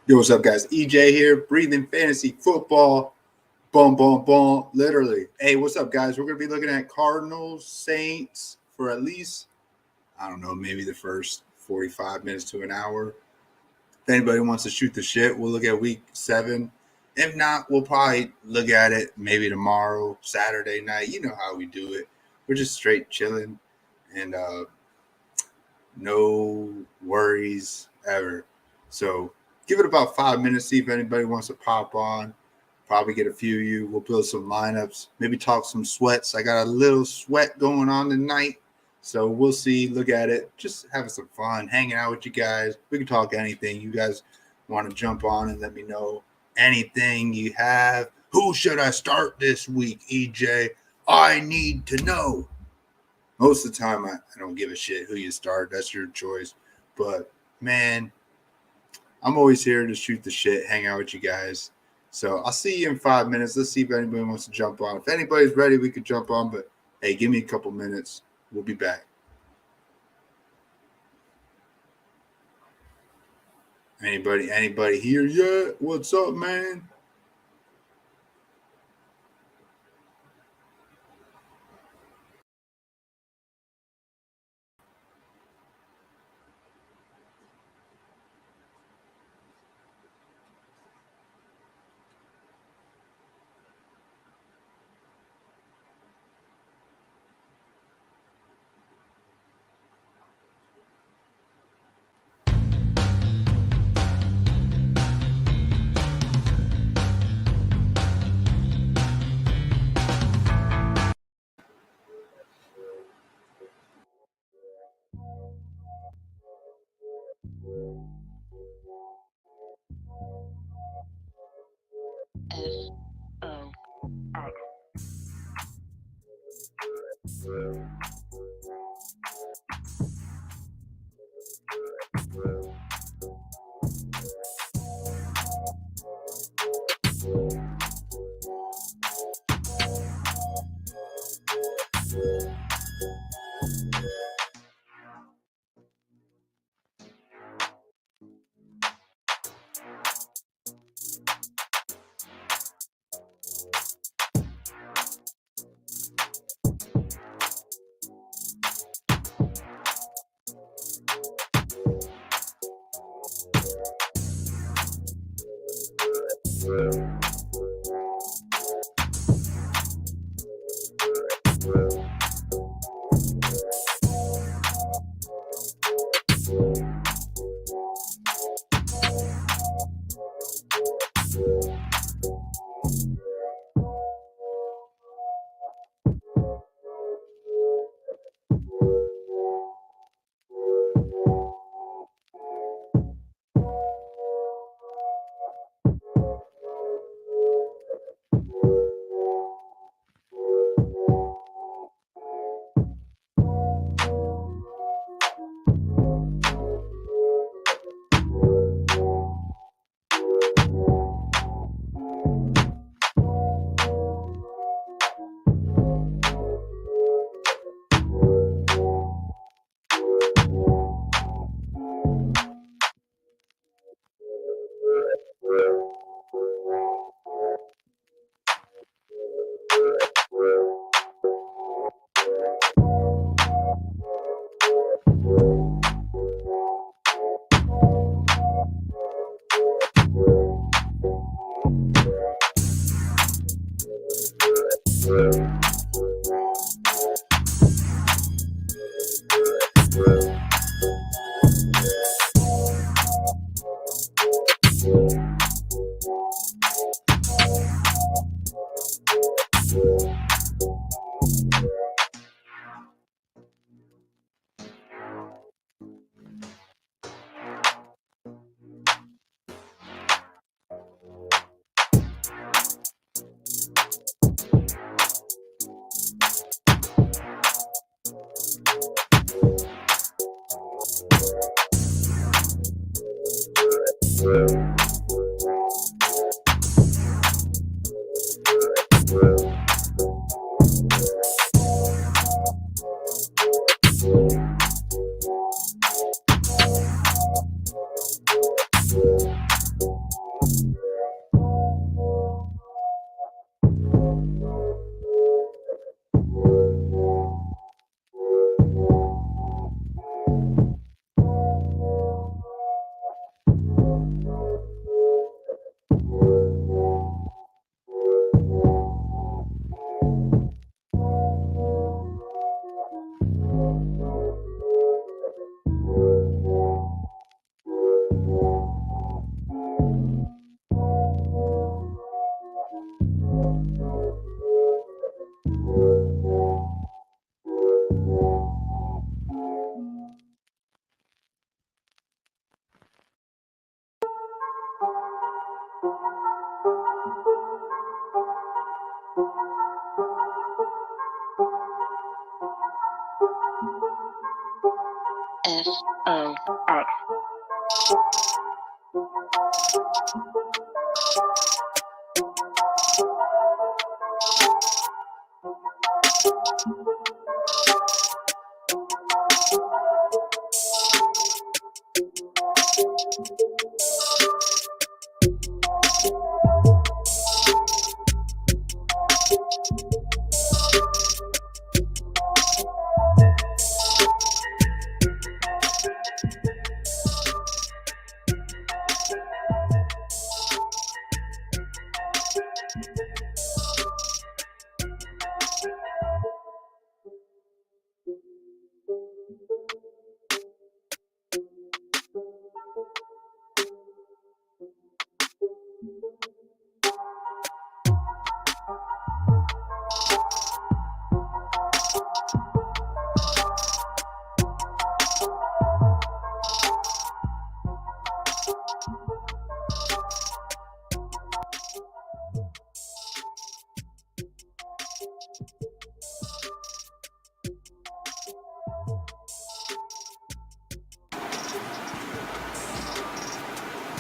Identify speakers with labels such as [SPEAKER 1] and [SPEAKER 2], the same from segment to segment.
[SPEAKER 1] Yo, what's up, guys? EJ here, breathing fantasy football. Boom, boom, boom. Literally. Hey, what's up, guys? We're going to be looking at Cardinals, Saints for at least, I don't know, maybe the first 45 minutes to an hour. If anybody wants to shoot the shit, we'll look at week 7. If not, we'll probably look at it maybe tomorrow, Saturday night. You know how we do it. We're just straight chilling and no worries ever. So give it about 5 minutes, see if anybody wants to pop on. Probably get a few of you. We'll build some lineups, maybe talk some sweats. I got a little sweat going on tonight. So we'll see. Look at it. Just having some fun, hanging out with you guys. We can talk anything. You guys want to jump on and let me know anything you have. Who should I start this week, EJ? I need to know. Most of the time, I don't give a shit who you start. That's your choice. But, man, I'm always here to shoot the shit, hang out with you guys. So I'll see you in 5 minutes. Let's see if anybody wants to jump on. If anybody's ready, we could jump on. But, hey, give me a couple minutes. We'll be back. Anybody here yet? What's up, man?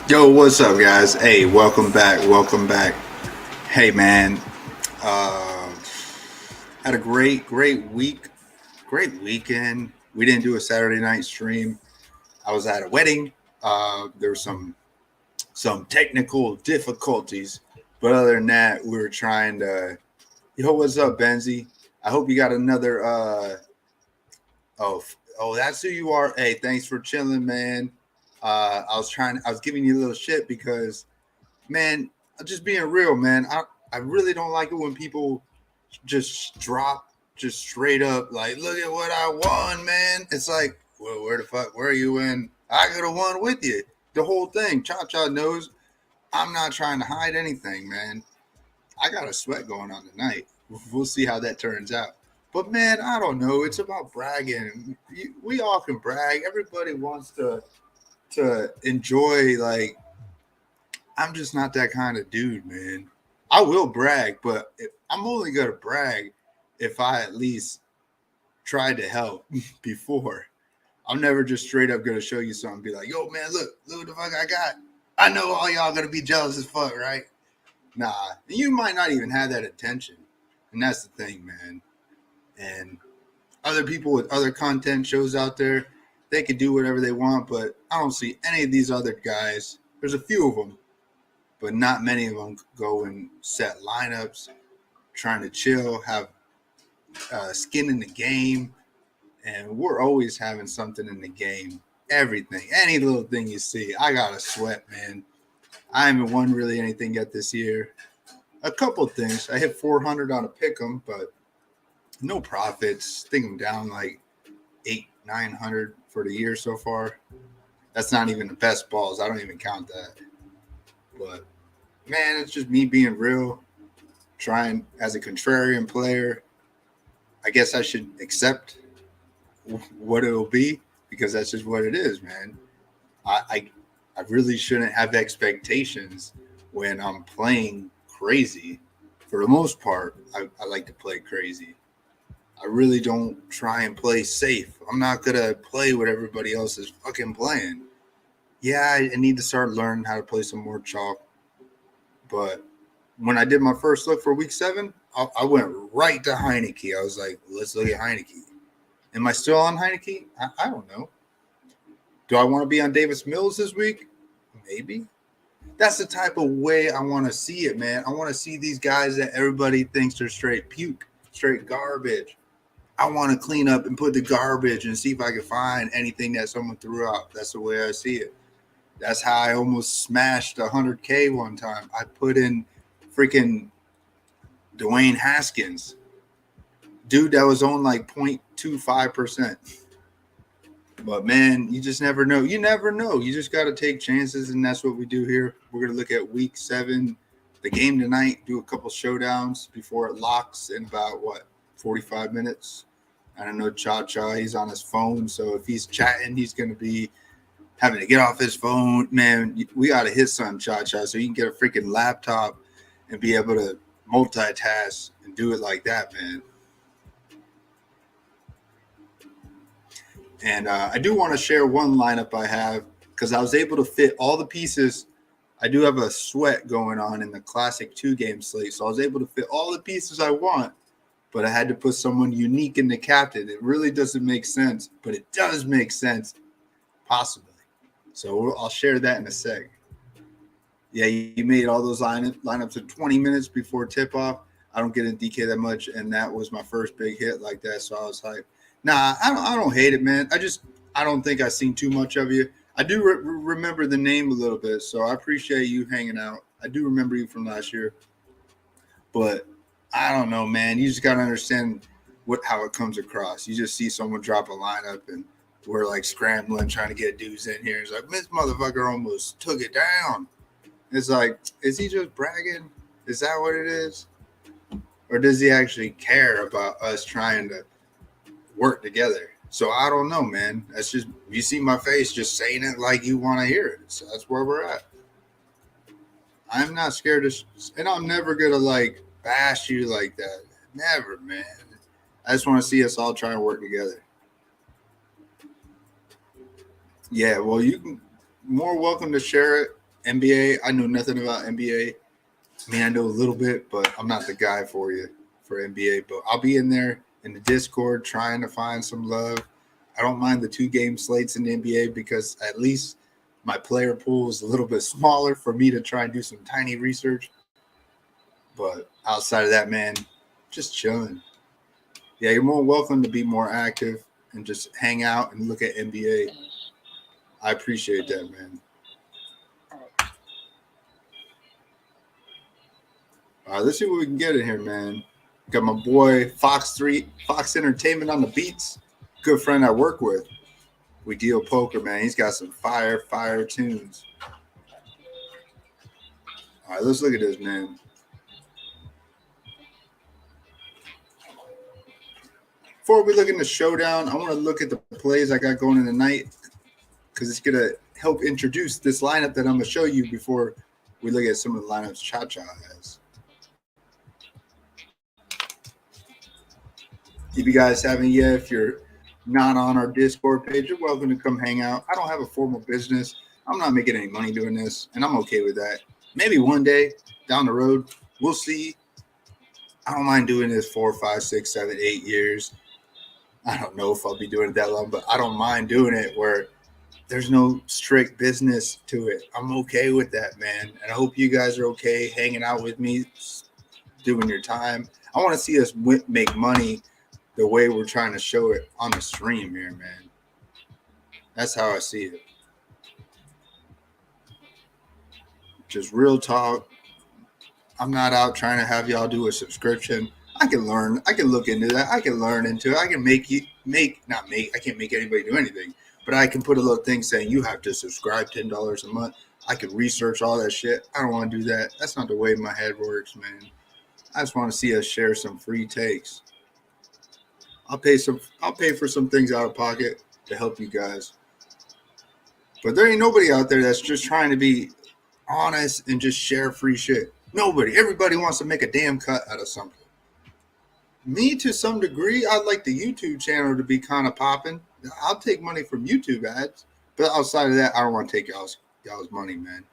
[SPEAKER 1] Yo, what's up, guys? Hey, welcome back. Welcome back. Hey, man. Uh, had a great week. Great weekend. We didn't do a Saturday night stream. I was at a wedding. There were some technical difficulties, but other than that, we were trying to. Yo, what's up, Benzie? I hope you got another. Oh, that's who you are. Hey, thanks for chilling, man. I was giving you a little shit because, man, I'm just being real, man. I really don't like it when people just drop just straight up like, look at what I won, man. It's like, well, where the fuck were you when I could have won with you? The whole thing. Cha knows I'm not trying to hide anything, man. I got a sweat going on tonight. We'll see how that turns out. But man, I don't know. It's about bragging. We all can brag. Everybody wants to enjoy. Like, I'm just not that kind of dude, man. I will brag, but I'm only gonna brag if I at least tried to help before. I'm never just straight up gonna show you something and be like, yo, man, look what the fuck I got. I know all y'all gonna be jealous as fuck, right? Nah, you might not even have that intention. And that's the thing, man. And other people with other content shows out there, they can do whatever they want, but I don't see any of these other guys. There's a few of them, but not many of them go and set lineups, trying to chill, have skin in the game. And we're always having something in the game. Everything, any little thing you see, I got to sweat, man. I haven't won really anything yet this year. A couple things. I hit 400 on a pick'em, but no profits. I think I'm down like 900 for the year so far. That's not even the best balls. I don't even count that. But man, it's just me being real, trying as a contrarian player. I guess I should accept what it'll be because that's just what it is, man. I really shouldn't have expectations when I'm playing crazy. For the most part, I like to play crazy. I really don't try and play safe. I'm not going to play what everybody else is fucking playing. Yeah, I need to start learning how to play some more chalk. But when I did my first look for week 7, I went right to Heineke. I was like, let's look at Heineke. Am I still on Heineke? I don't know. Do I want to be on Davis Mills this week? Maybe. That's the type of way I want to see it, man. I want to see these guys that everybody thinks are straight puke, straight garbage. I want to clean up and put the garbage and see if I can find anything that someone threw out. That's the way I see it. That's how I almost smashed 100K one time. I put in freaking Dwayne Haskins. Dude that was on like 0.25%. But, man, you just never know. You never know. You just got to take chances, and that's what we do here. We're going to look at week 7, the game tonight, do a couple showdowns before it locks in about, 45 minutes. I don't know, Cha, he's on his phone, so if he's chatting, he's going to be having to get off his phone. Man, we got to hit something, Cha, so you can get a freaking laptop and be able to multitask and do it like that, man. And I do want to share one lineup I have. because I was able to fit all the pieces. I do have a sweat going on in the classic 2-game slate, so I was able to fit all the pieces I want, but I had to put someone unique in the captain. It really doesn't make sense, but it does make sense, possibly. So I'll share that in a sec. Yeah, you made all those lineups in 20 minutes before tip-off. I don't get in DK that much, and that was my first big hit like that, so I was hyped. Nah, I don't hate it, man. I don't think I've seen too much of you. I do remember the name a little bit, so I appreciate you hanging out. I do remember you from last year, but I don't know, man. You just got to understand how it comes across. You just see someone drop a lineup, and we're like scrambling, trying to get dudes in here. It's like, this motherfucker almost took it down. It's like, is he just bragging? Is that what it is? Or does he actually care about us trying to work together? So I don't know, man. That's just, you see my face just saying it like you want to hear it. So that's where we're at. I'm not scared of, and I'm never going to like bash you like that. Never, man. I just want to see us all try and work together. Yeah, well, you can, more welcome to share it. NBA, I know nothing about NBA. I mean, I know a little bit, but I'm not the guy for you for NBA. But I'll be in there in the Discord trying to find some love. I don't mind the 2-game slates in the NBA because at least my player pool is a little bit smaller for me to try and do some tiny research. But outside of that, man, just chilling. Yeah, you're more welcome to be more active and just hang out and look at NBA. I appreciate that, man. All right, let's see what we can get in here, man. Got my boy Fox Entertainment on the beats. Good friend I work with. We deal poker, man. He's got some fire tunes. All right, let's look at this, man. Before we look in the showdown, I want to look at the plays I got going in the night because it's going to help introduce this lineup that I'm going to show you before we look at some of the lineups Cha-Cha has. If you guys haven't yet, if you're not on our Discord page, you're welcome to come hang out. I don't have a formal business. I'm not making any money doing this, and I'm okay with that. Maybe one day down the road, we'll see. I don't mind doing this 4, 5, 6, 7, 8 years. I don't know if I'll be doing it that long, but I don't mind doing it where there's no strict business to it. I'm okay with that, man. And I hope you guys are okay hanging out with me, doing your time. I want to see us make money the way we're trying to show it on the stream here, man. That's how I see it. Just real talk. I'm not out trying to have y'all do a subscription. I can learn. I can look into that. I can learn into it. I can I can't make anybody do anything, but I can put a little thing saying you have to subscribe $10 a month. I can research all that shit. I don't want to do that. That's not the way my head works, man. I just want to see us share some free takes. I'll pay for some things out of pocket to help you guys. But there ain't nobody out there that's just trying to be honest and just share free shit. Nobody. Everybody wants to make a damn cut out of something. Me, to some degree, I'd like the YouTube channel to be kind of popping. I'll take money from YouTube ads. But outside of that, I don't want to take y'all's money, man.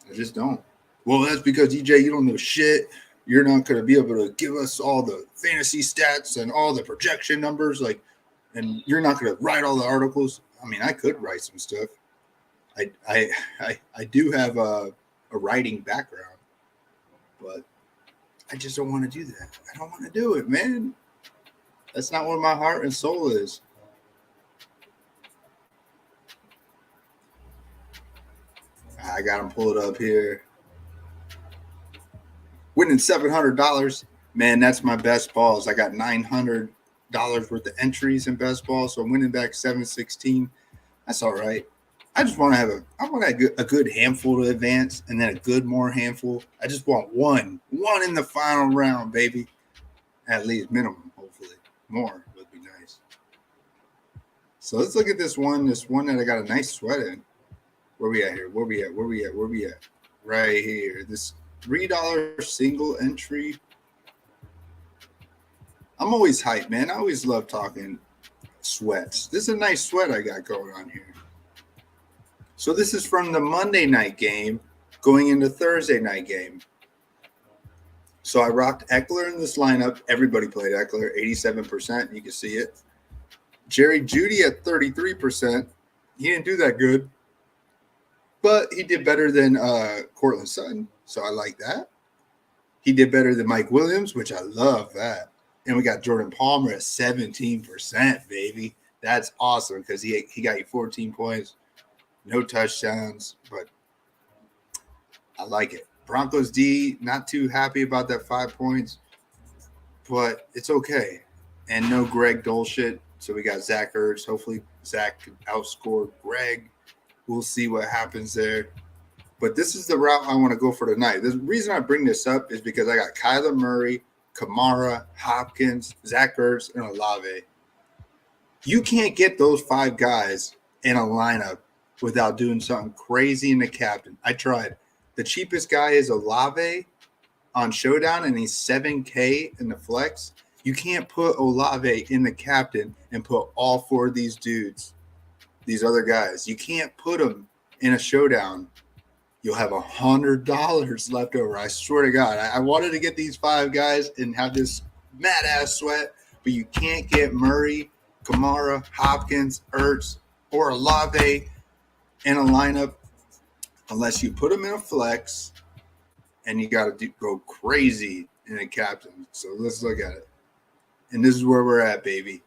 [SPEAKER 1] I just don't. Well, that's because, EJ, you don't know shit. You're not going to be able to give us all the fantasy stats and all the projection numbers, and you're not going to write all the articles. I mean, I could write some stuff. I do have a writing background, but I just don't want to do that. I don't want to do it, man. That's not what my heart and soul is. I got them pulled up here. Winning $700, man, that's my best balls. I got $900 worth of entries in best ball, so I'm winning back $716. That's all right. I just want to have a good handful to advance, and then a good more handful. I just want one in the final round, baby. At least minimum, hopefully. More would be nice. So let's look at this one that I got a nice sweat in. Where we at here? Where we at? Right here. This $3 single entry. I'm always hyped, man. I always love talking sweats. This is a nice sweat I got going on here. So this is from the Monday night game going into Thursday night game. So I rocked Eckler in this lineup. Everybody played Eckler, 87%. You can see it. Jerry Jeudy at 33%. He didn't do that good, but he did better than Cortland Sutton, so I like that. He did better than Mike Williams, which I love that. And we got Jordan Palmer at 17%, baby. That's awesome because he got you 14 points, no touchdowns, but I like it. Broncos D, not too happy about that 5 points, but it's okay. And no Greg Dolshit. So we got Zach Ertz. Hopefully Zach can outscore Greg. We'll see what happens there. But this is the route I want to go for tonight. The reason I bring this up is because I got Kyler Murray, Kamara, Hopkins, Zach Ertz, and Olave. You can't get those 5 guys in a lineup without doing something crazy in the captain. I tried. The cheapest guy is Olave on Showdown, and he's $7K in the flex. You can't put Olave in the captain and put all 4 of these dudes, these other guys. You can't put them in a Showdown. You'll have $100 left over. I swear to God. I wanted to get these 5 guys and have this mad-ass sweat, but you can't get Murray, Kamara, Hopkins, Ertz, or Olave in a lineup unless you put them in a flex, and you got to go crazy in a captain. So let's look at it. And this is where we're at, baby.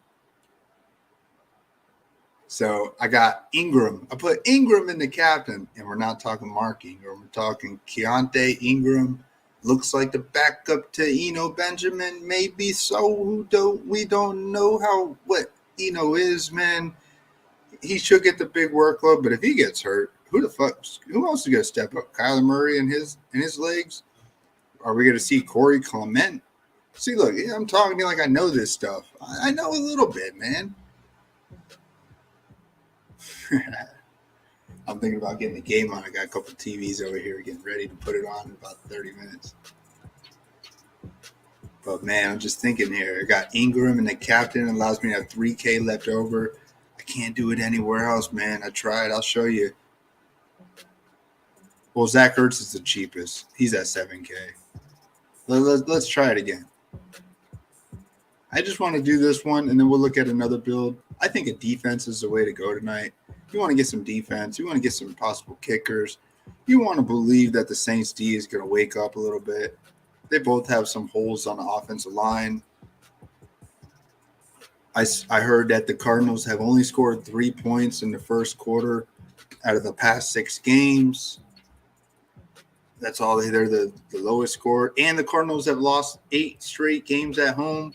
[SPEAKER 1] So I got Ingram. I put Ingram in the captain, and we're not talking Mark Ingram. We're talking Keontae Ingram. Looks like the backup to Eno Benjamin. Maybe so. We don't know what Eno is, man. He should get the big workload, but if he gets hurt, who else is going to step up? Kyler Murray and his legs? Are we going to see Corey Clement? See, look, I'm talking to you like I know this stuff. I know a little bit, man. I'm thinking about getting the game on. I got a couple of TVs over here getting ready to put it on in about 30 minutes. But, man, I'm just thinking here. I got Ingram and the captain. It allows me to have 3K left over. I can't do it anywhere else, man. I tried. I'll show you. Well, Zach Ertz is the cheapest. He's at 7K. Let's try it again. I just want to do this one, and then we'll look at another build. I think a defense is the way to go tonight. You want to get some defense. You want to get some possible kickers. You want to believe that the Saints D is going to wake up a little bit. They both have some holes on the offensive line. I heard that the Cardinals have only scored 3 points in the first quarter out of the past 6 games. That's all. They're the lowest score. And the Cardinals have lost 8 straight games at home.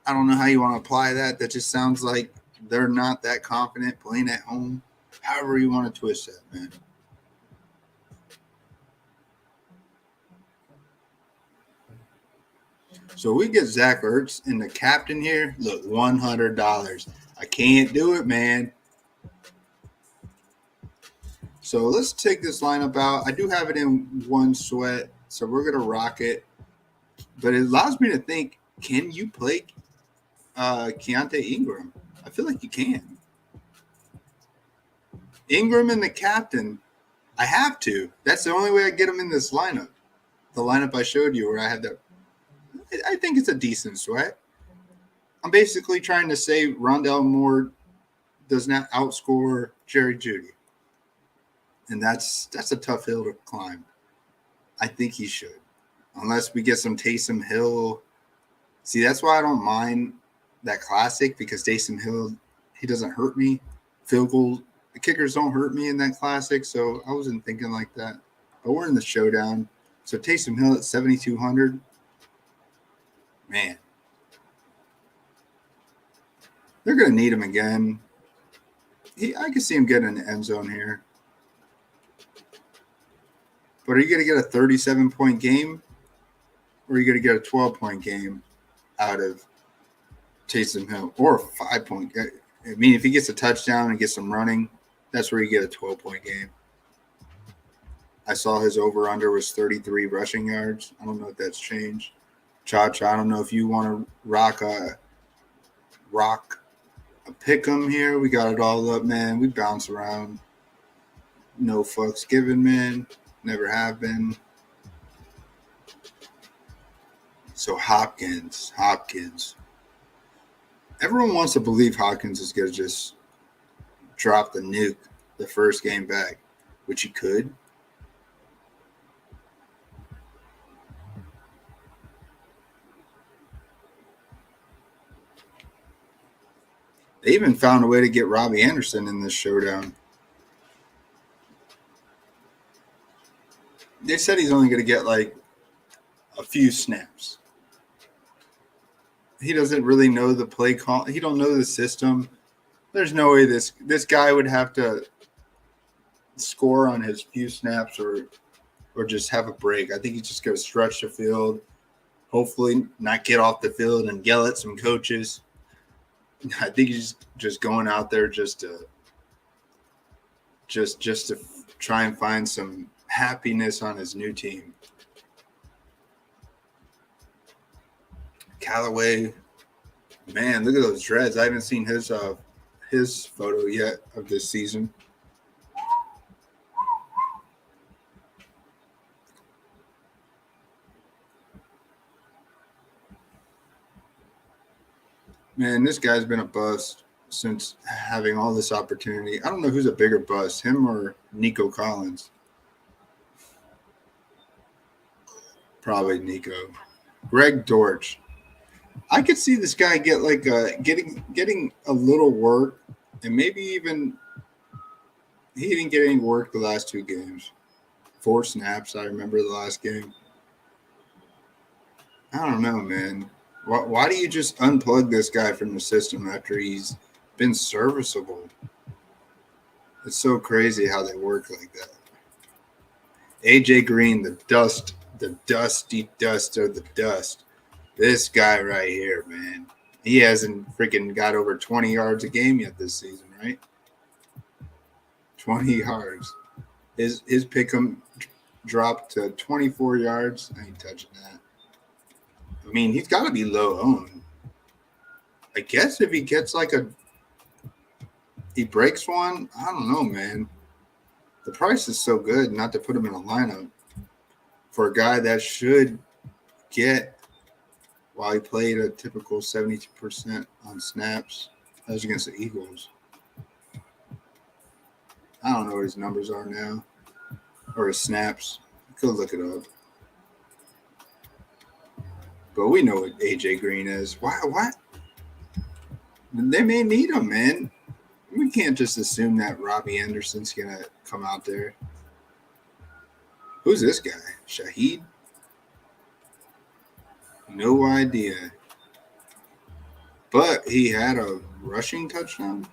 [SPEAKER 1] I don't know how you want to apply that. That just sounds like they're not that confident playing at home. However you want to twist that, man. So we get Zach Ertz and the captain here. Look, $100. I can't do it, man. So let's take this lineup out. I do have it in one sweat, so we're going to rock it. But it allows me to think, can you play Keontae Ingram? I feel like you can. Ingram and the captain, I have to. That's the only way I get him in this lineup. The lineup I showed you where I had that. I think it's a decent sweat. I'm basically trying to say Rondell Moore does not outscore Jerry Jeudy. And that's a tough hill to climb. I think he should. Unless we get some Taysom Hill. See, that's why I don't mind that classic, because Taysom Hill, he doesn't hurt me. Field goal, the kickers don't hurt me in that classic, so I wasn't thinking like that. But we're in the showdown. So Taysom Hill at 7,200. Man. They're going to need him again. I can see him getting in the end zone here. But are you going to get a 37-point game, or are you going to get a 12-point game out of Taysom Hill, or a 5-point? I mean, if he gets a touchdown and gets some running, that's where you get a 12-point game. I saw his over-under was 33 rushing yards. I don't know if that's changed. Cha-Cha, I don't know if you want to rock a pick 'em here. We got it all up, man. We bounce around. No fucks given, man. Never have been. So Hopkins. Everyone wants to believe Hopkins is going to just drop the nuke the first game back, which he could. They even found a way to get Robbie Anderson in this showdown. They said he's only going to get like a few snaps. He doesn't really know the play call. He don't know the system. There's no way this guy would have to score on his few snaps or just have a break. I think he's just going to stretch the field, hopefully not get off the field and yell at some coaches. I think he's just going out there just to try and find some happiness on his new team. Callaway, man, look at those dreads. I haven't seen his photo yet of this season. Man, this guy's been a bust since having all this opportunity. I don't know who's a bigger bust, him or Nico Collins. Probably Nico. Greg Dortch. I could see this guy get like getting a little work, and maybe even he didn't get any work the last two games. 4 snaps, I remember the last game. I don't know, man. Why do you just unplug this guy from the system after he's been serviceable? It's so crazy how they work like that. AJ Green, the dusty dust of the dust. This guy right here, man. He hasn't freaking got over 20 yards a game yet this season, right? 20 yards. His pick'em dropped to 24 yards. I ain't touching that. I mean, he's got to be low owned. I guess if he gets he breaks one, I don't know, man. The price is so good not to put him in a lineup for a guy that should get, while he played a typical 72% on snaps. That was against the Eagles. I don't know what his numbers are now, or his snaps. Go look it up. But we know what AJ Green is. Why? They may need him, man. We can't just assume that Robbie Anderson's going to come out there. Who's this guy? Shaheed? No idea. But he had a rushing touchdown.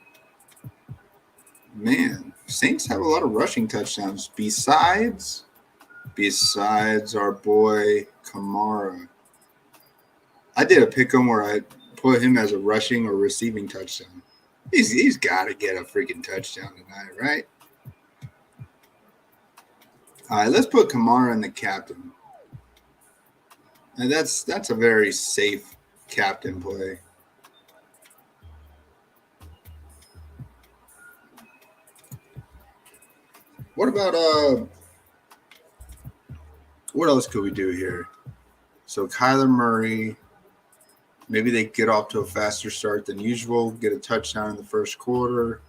[SPEAKER 1] Man, Saints have a lot of rushing touchdowns besides our boy Kamara. I did a pick'em where I put him as a rushing or receiving touchdown. He's got to get a freaking touchdown tonight, right? All right, let's put Kamara in the captain. And that's a very safe captain play. What about what else could we do here? So Kyler Murray, maybe they get off to a faster start than usual, get a touchdown in the first quarter.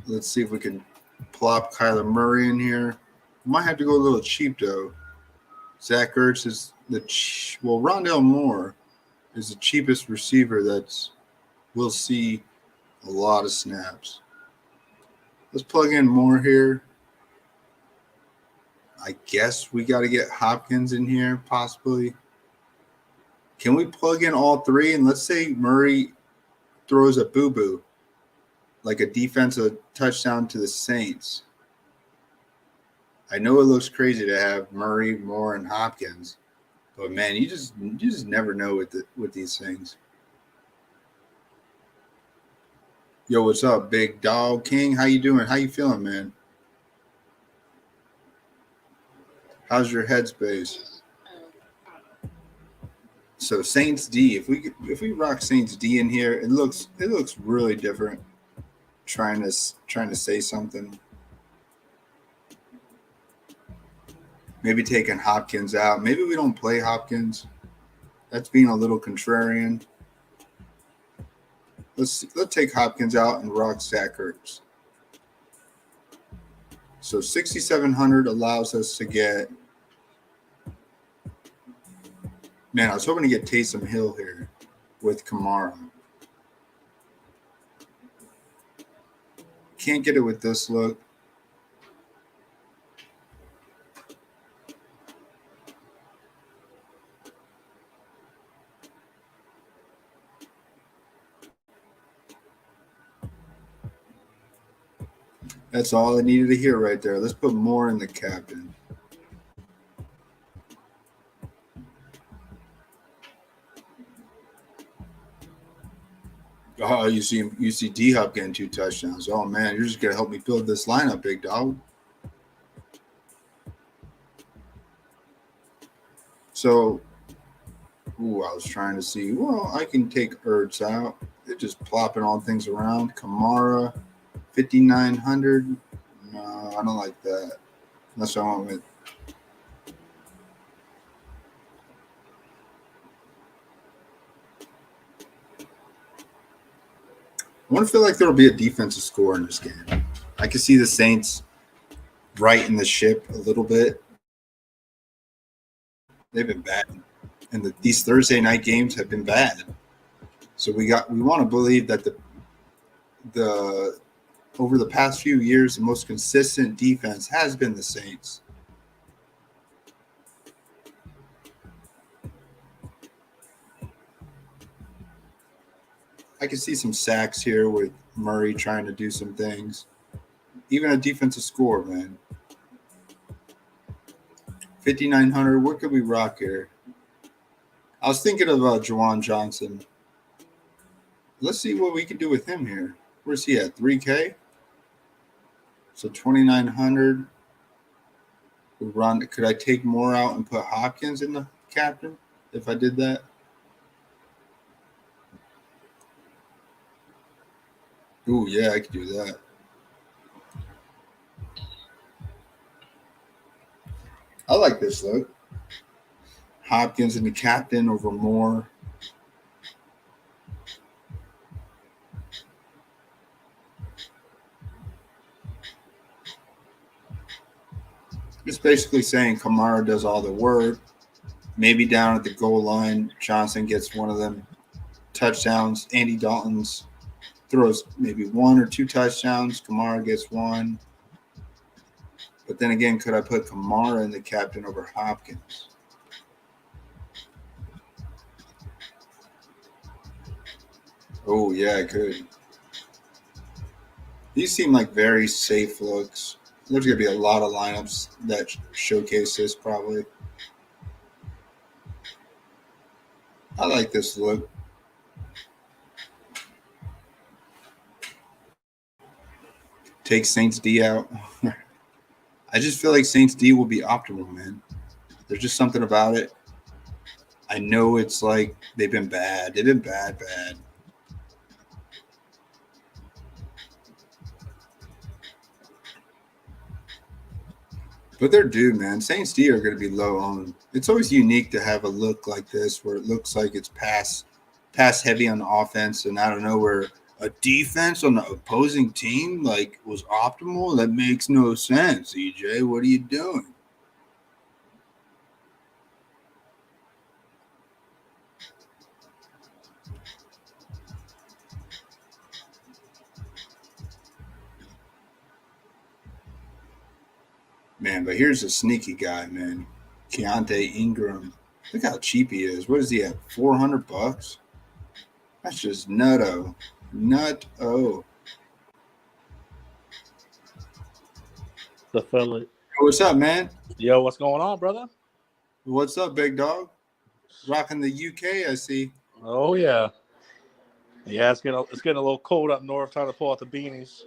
[SPEAKER 1] Let's see if we can plop Kyler Murray in here. Might have to go a little cheap though. Zach Ertz is Rondale Moore is the cheapest receiver we'll see a lot of snaps. Let's plug in Moore here. I guess we got to get Hopkins in here, possibly. Can we plug in all three? And let's say Murray throws a boo-boo, like a defensive touchdown to the Saints. I know it looks crazy to have Murray, Moore, and Hopkins, but man, you just never know with these things. Yo, what's up, Big Dog King? How you doing? How you feeling, man? How's your headspace? So Saints D, if we rock Saints D in here, it looks really different. trying to say something. Maybe taking Hopkins out. Maybe we don't play Hopkins. That's being a little contrarian. Let's take Hopkins out and rock Zach Ertz. So 6,700 allows us to get. Man, I was hoping to get Taysom Hill here with Kamara. Can't get it with this look. That's all I needed to hear right there. Let's put more in the captain. Oh, you see D-Hop getting 2 touchdowns. Oh, man, you're just going to help me build this lineup, big dog. So, I was trying to see. Well, I can take Ertz out. They're just plopping all things around. Kamara, 5,900. No, I don't like that. That's what I went with. I want to feel like there will be a defensive score in this game. I can see the Saints righting the ship a little bit. They've been bad, and these Thursday night games have been bad. So we want to believe that the over the past few years, the most consistent defense has been the Saints. I can see some sacks here with Murray trying to do some things. Even a defensive score, man. 5,900. What could we rock here? I was thinking of Juwan Johnson. Let's see what we can do with him here. Where's he at? 3K? So 2,900. Could I take more out and put Hopkins in the captain if I did that? Ooh, yeah, I could do that. I like this look. Hopkins in the captain over Moore. It's basically saying Kamara does all the work. Maybe down at the goal line, Johnson gets one of them touchdowns. Andy Dalton's throws maybe 1 or 2 touchdowns. Kamara gets 1. But then again, could I put Kamara in the captain over Hopkins? Oh, yeah, I could. These seem like very safe looks. There's going to be a lot of lineups that showcase this probably. I like this look. Take Saints D out. I just feel like Saints D will be optimal, man. There's just something about it. I know it's like they've been bad. They've been bad. But they're due, man. Saints D are going to be low on. It's always unique to have a look like this where it looks like it's pass heavy on the offense, and I don't know where a defense on the opposing team like was optimal. That makes no sense, EJ. What are you doing? Man, but here's a sneaky guy, man. Keontae Ingram. Look how cheap he is. What is he at? $400? That's just nutto. Nutto.
[SPEAKER 2] The fella.
[SPEAKER 1] What's up, man?
[SPEAKER 2] Yo, what's going on, brother?
[SPEAKER 1] What's up, big dog? Rocking the UK, I see.
[SPEAKER 2] Oh yeah. Yeah, it's getting a little cold up north. Trying to pull out the beanies.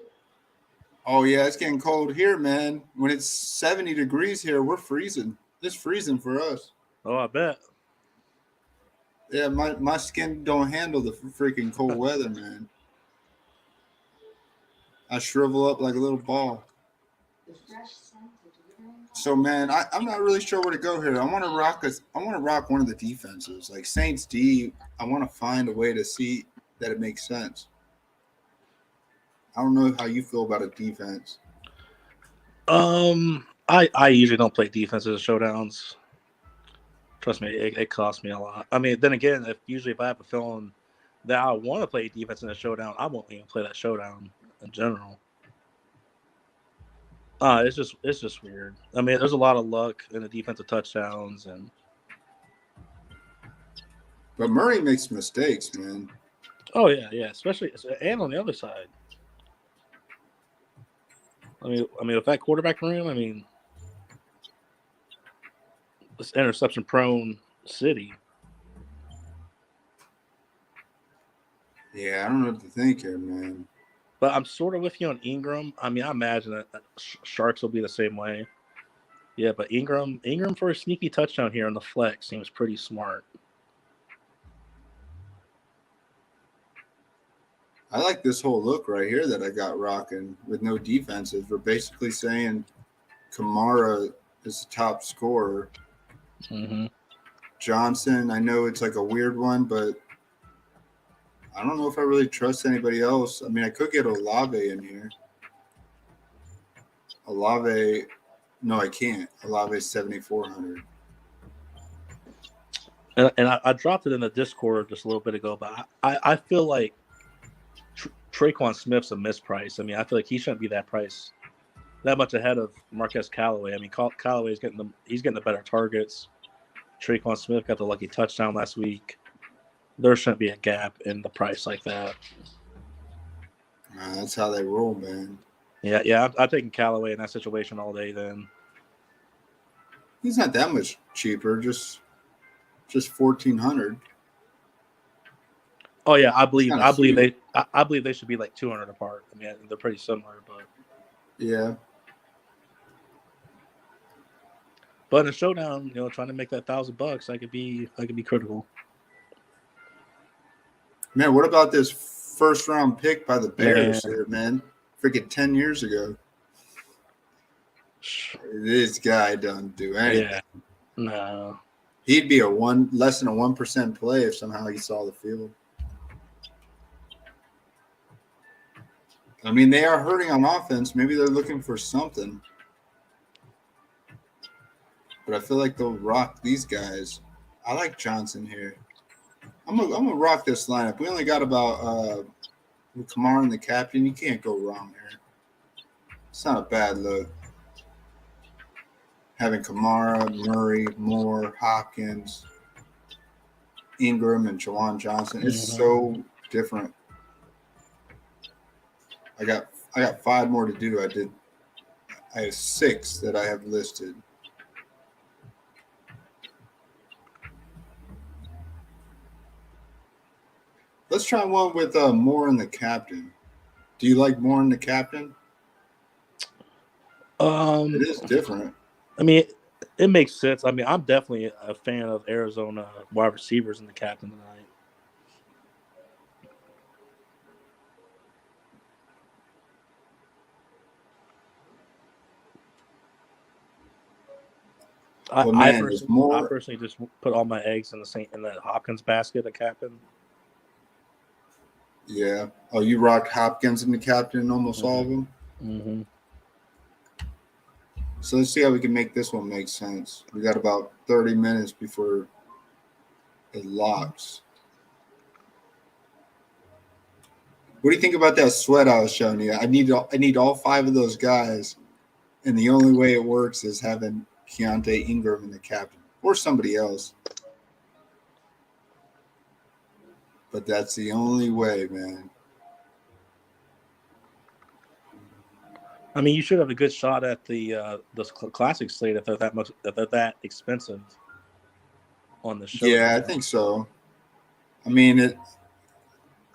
[SPEAKER 1] Oh yeah, it's getting cold here, man. When it's 70 degrees here, we're freezing. It's freezing for us.
[SPEAKER 2] Oh, I bet.
[SPEAKER 1] Yeah, my skin don't handle the freaking cold weather, man. I shrivel up like a little ball. So man, I'm not really sure where to go here. I want to rock one of the defenses, like Saints D. I want to find a way to see that it makes sense. I don't know how you feel about a defense.
[SPEAKER 2] I usually don't play defenses showdowns. Trust me, it costs me a lot. I mean, then again, if I have a feeling that I want to play defense in a showdown, I won't even play that showdown in general. It's just weird. I mean, there's a lot of luck in the defensive touchdowns,
[SPEAKER 1] But Murray makes mistakes, man.
[SPEAKER 2] oh yeah, especially and on the other side. I mean, with that quarterback room, I mean, this interception-prone city.
[SPEAKER 1] Yeah, I don't know what to think here, man.
[SPEAKER 2] But I'm sort of with you on Ingram. I mean, I imagine that Sharks will be the same way. Yeah, but Ingram for a sneaky touchdown here on the flex seems pretty smart.
[SPEAKER 1] I like this whole look right here that I got rocking with no defenses. We're basically saying Kamara is the top scorer.
[SPEAKER 2] Mm-hmm.
[SPEAKER 1] Johnson, I know it's like a weird one, but I don't know if I really trust anybody else. I mean, I could get Olave in here. Olave, no, I can't. Olave 7,400.
[SPEAKER 2] And I dropped it in the Discord just a little bit ago, but I feel like Traquan Smith's a misprice. I mean, I feel like he shouldn't be that price that much ahead of Marquez Callaway. I mean, Callaway's getting the better targets. Traquan Smith got the lucky touchdown last week. There shouldn't be a gap in the price like that.
[SPEAKER 1] That's how they roll, man.
[SPEAKER 2] Yeah. I'm taking Callaway in that situation all day. Then
[SPEAKER 1] he's not that much cheaper, just 1,400.
[SPEAKER 2] Oh yeah, I believe they should be like 200 apart. I mean, they're pretty similar, but
[SPEAKER 1] yeah.
[SPEAKER 2] But in a showdown, trying to make that $1,000, that could be critical.
[SPEAKER 1] Man, what about this first round pick by the Bears here, man? Freaking 10 years ago. This guy doesn't do anything.
[SPEAKER 2] Yeah. No.
[SPEAKER 1] He'd be less than a 1% play if somehow he saw the field. I mean, they are hurting on offense. Maybe they're looking for something. But I feel like they'll rock these guys. I like Johnson here. I'm gonna rock this lineup. We only got about Kamara and the captain. You can't go wrong here. It's not a bad look. Having Kamara, Murray, Moore, Hopkins, Ingram, and Jawan Johnson. It's so different. I got 5 more to do. I have 6 that I have listed. Let's try one with Moore and the captain. Do you like Moore and the captain? It is different.
[SPEAKER 2] I mean, it makes sense. I mean, I'm definitely a fan of Arizona wide receivers in the captain tonight. I personally just put all my eggs in the Hopkins basket at captain.
[SPEAKER 1] Yeah. Oh, you rocked Hopkins in the captain in almost all of them?
[SPEAKER 2] Mm-hmm.
[SPEAKER 1] So let's see how we can make this one make sense. We got about 30 minutes before it locks. What do you think about that sweat I was showing you? I need all 5 of those guys, and the only way it works is having Keontae Ingram in the captain or somebody else. But that's the only way, man.
[SPEAKER 2] I mean, you should have a good shot at the classic slate if they're that expensive on the show.
[SPEAKER 1] Yeah, I think so. I mean,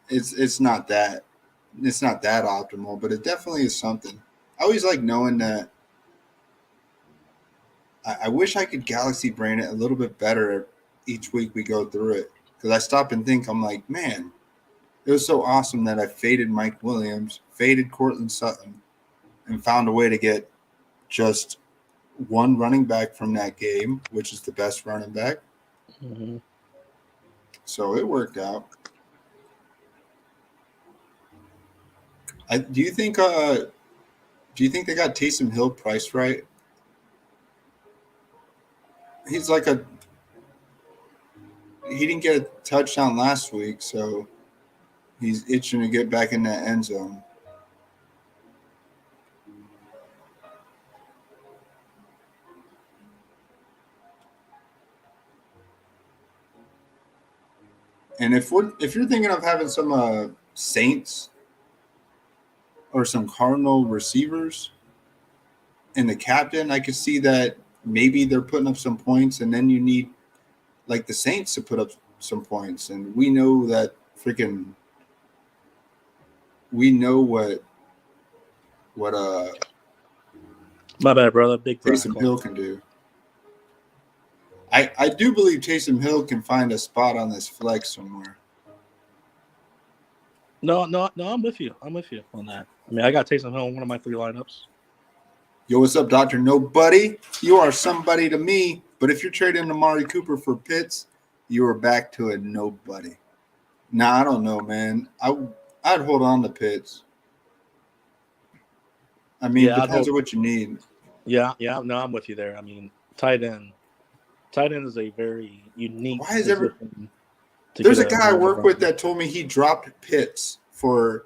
[SPEAKER 1] it's not that optimal, but it definitely is something. I always like knowing that. I wish I could galaxy brain it a little bit better each week we go through it, because I stop and think, I'm like, man, It was so awesome that I faded Mike Williams, faded Cortland Sutton, and found a way to get just one running back from that game, which is the best running back.
[SPEAKER 2] Mm-hmm.
[SPEAKER 1] So it worked out. Do you think they got Taysom Hill priced right? He's like he didn't get a touchdown last week, so he's itching to get back in that end zone. And if you're thinking of having some Saints or some Cardinal receivers and the captain, I could see that maybe they're putting up some points, and then you need like the Saints to put up some points, and we know that we know what
[SPEAKER 2] My bad, brother. Big
[SPEAKER 1] Taysom Hill can do. I do believe Taysom Hill can find a spot on this flex somewhere.
[SPEAKER 2] No, I'm with you. I'm with you on that. I mean, I got Taysom Hill in one of my 3 lineups.
[SPEAKER 1] Yo, what's up, Dr. Nobody? You are somebody to me, but if you're trading Amari Cooper for Pitts, you are back to a nobody. Nah, I don't know, man. I'd hold on to Pitts. I mean, it depends on what you need.
[SPEAKER 2] Yeah. No, I'm with you there. I mean, tight end is a very unique.
[SPEAKER 1] Why is there's a guy I work with that told me he dropped Pitts for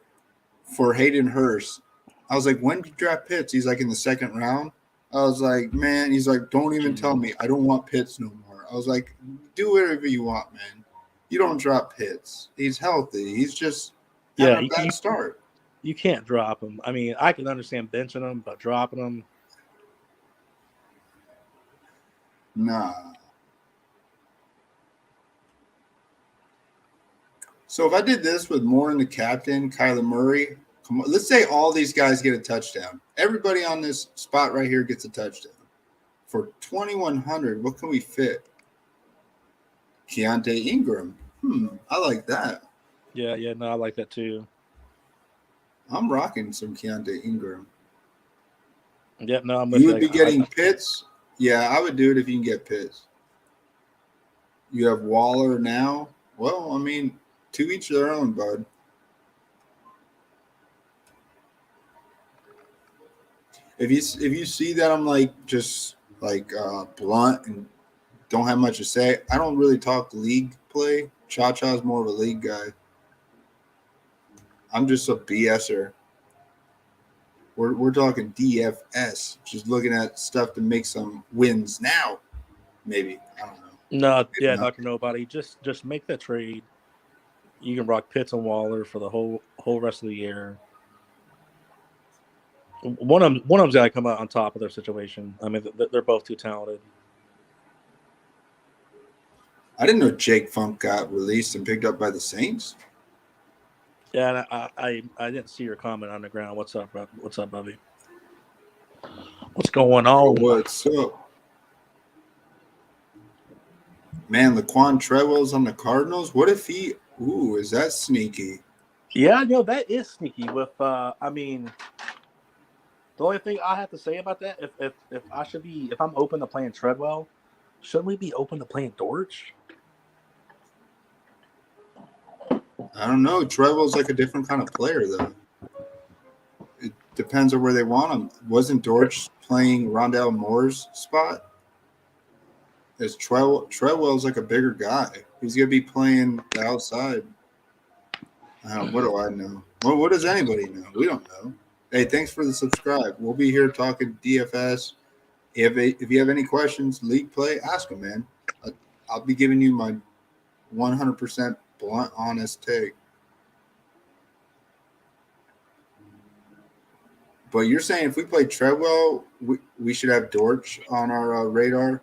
[SPEAKER 1] Hayden Hurst. I was like, when did you draft Pitts? He's like, in the 2nd round. I was like, man, he's like, don't even tell me. I don't want Pitts no more. I was like, do whatever you want, man. You don't drop Pitts. He's healthy. He's just having a bad start.
[SPEAKER 2] You can't drop him. I mean, I can understand benching him, but dropping him.
[SPEAKER 1] Nah. So if I did this with Moore and the captain, Kyler Murray, come on, let's say all these guys get a touchdown. Everybody on this spot right here gets a touchdown. For 2,100, what can we fit? Keontae Ingram. I like that.
[SPEAKER 2] Yeah, no, I like that too.
[SPEAKER 1] I'm rocking some Keontae Ingram.
[SPEAKER 2] Yeah, no, I'm.
[SPEAKER 1] You would be getting Pitts. Yeah, I would do it if you can get Pitts. You have Waller now. Well, I mean, to each their own, bud. If you see that I'm like just like blunt and don't have much to say, I don't really talk league play. Cha-Cha's more of a league guy. I'm just a BSer. We're talking DFS, just looking at stuff to make some wins now. Maybe, I don't know.
[SPEAKER 2] No, yeah, Dr. Nobody. Just make that trade. You can rock Pitts and Waller for the whole rest of the year. One of them's got to come out on top of their situation. I mean, they're both too talented.
[SPEAKER 1] I didn't know Jake Funk got released and picked up by the Saints.
[SPEAKER 2] Yeah, I didn't see your comment on the ground. What's up, bro? What's up, Bubby? What's going on?
[SPEAKER 1] What's up? Man, Laquan Treadwell's on the Cardinals. What if he? Ooh, is that sneaky?
[SPEAKER 2] Yeah, no, that is sneaky. With I mean, the only thing I have to say about that, if I'm open to playing Treadwell, shouldn't we be open to playing Dortch?
[SPEAKER 1] I don't know. Treadwell's like a different kind of player, though. It depends on where they want him. Wasn't Dortch playing Rondale Moore's spot? Is Treadwell's like a bigger guy. He's going to be playing the outside. What do I know? Well, what does anybody know? We don't know. Hey, thanks for the subscribe. We'll be here talking DFS. If you have any questions, league play, ask them, man. I'll be giving you my 100% blunt, honest take. But you're saying if we play Treadwell, we should have Dortch on our radar?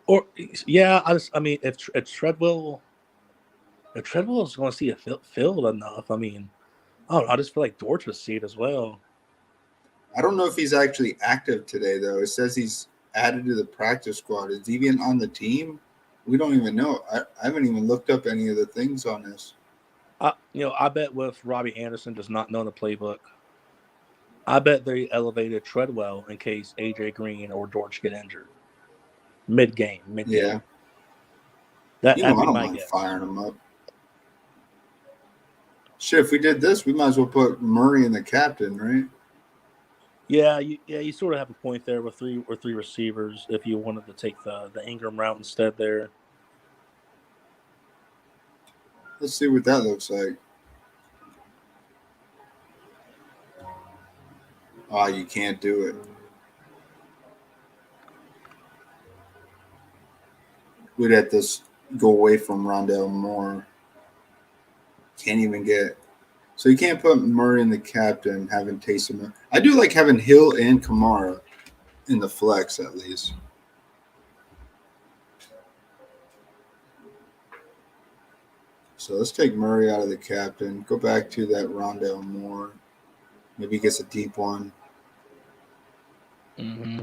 [SPEAKER 2] Or yeah, I mean, if Treadwell is going to see it filled enough, I mean, I just feel like Dortch would see it as well.
[SPEAKER 1] I don't know if he's actually active today, though. It says he's added to the practice squad. Is he even on the team? We don't even know. I haven't even looked up any of the things on this.
[SPEAKER 2] I bet with Robbie Anderson just not knowing the playbook, I bet they elevated Treadwell in case AJ Green or George get injured mid game.
[SPEAKER 1] Yeah.
[SPEAKER 2] That'd
[SPEAKER 1] I
[SPEAKER 2] be
[SPEAKER 1] don't
[SPEAKER 2] my
[SPEAKER 1] mind
[SPEAKER 2] guess.
[SPEAKER 1] firing him up. Shit, if we did this, we might as well put Murray in the captain, right?
[SPEAKER 2] You sort of have a point there with three receivers. If you wanted to take the Ingram route instead, there.
[SPEAKER 1] Let's see what that looks like. Oh, you can't do it. We'd have to go away from Rondell Moore. Can't even get. So you can't put Murray in the captain, having Taysom. I do like having Hill and Kamara in the flex at least. So let's take Murray out of the captain. Go back to that Rondell Moore. Maybe he gets a deep one.
[SPEAKER 2] Mm-hmm.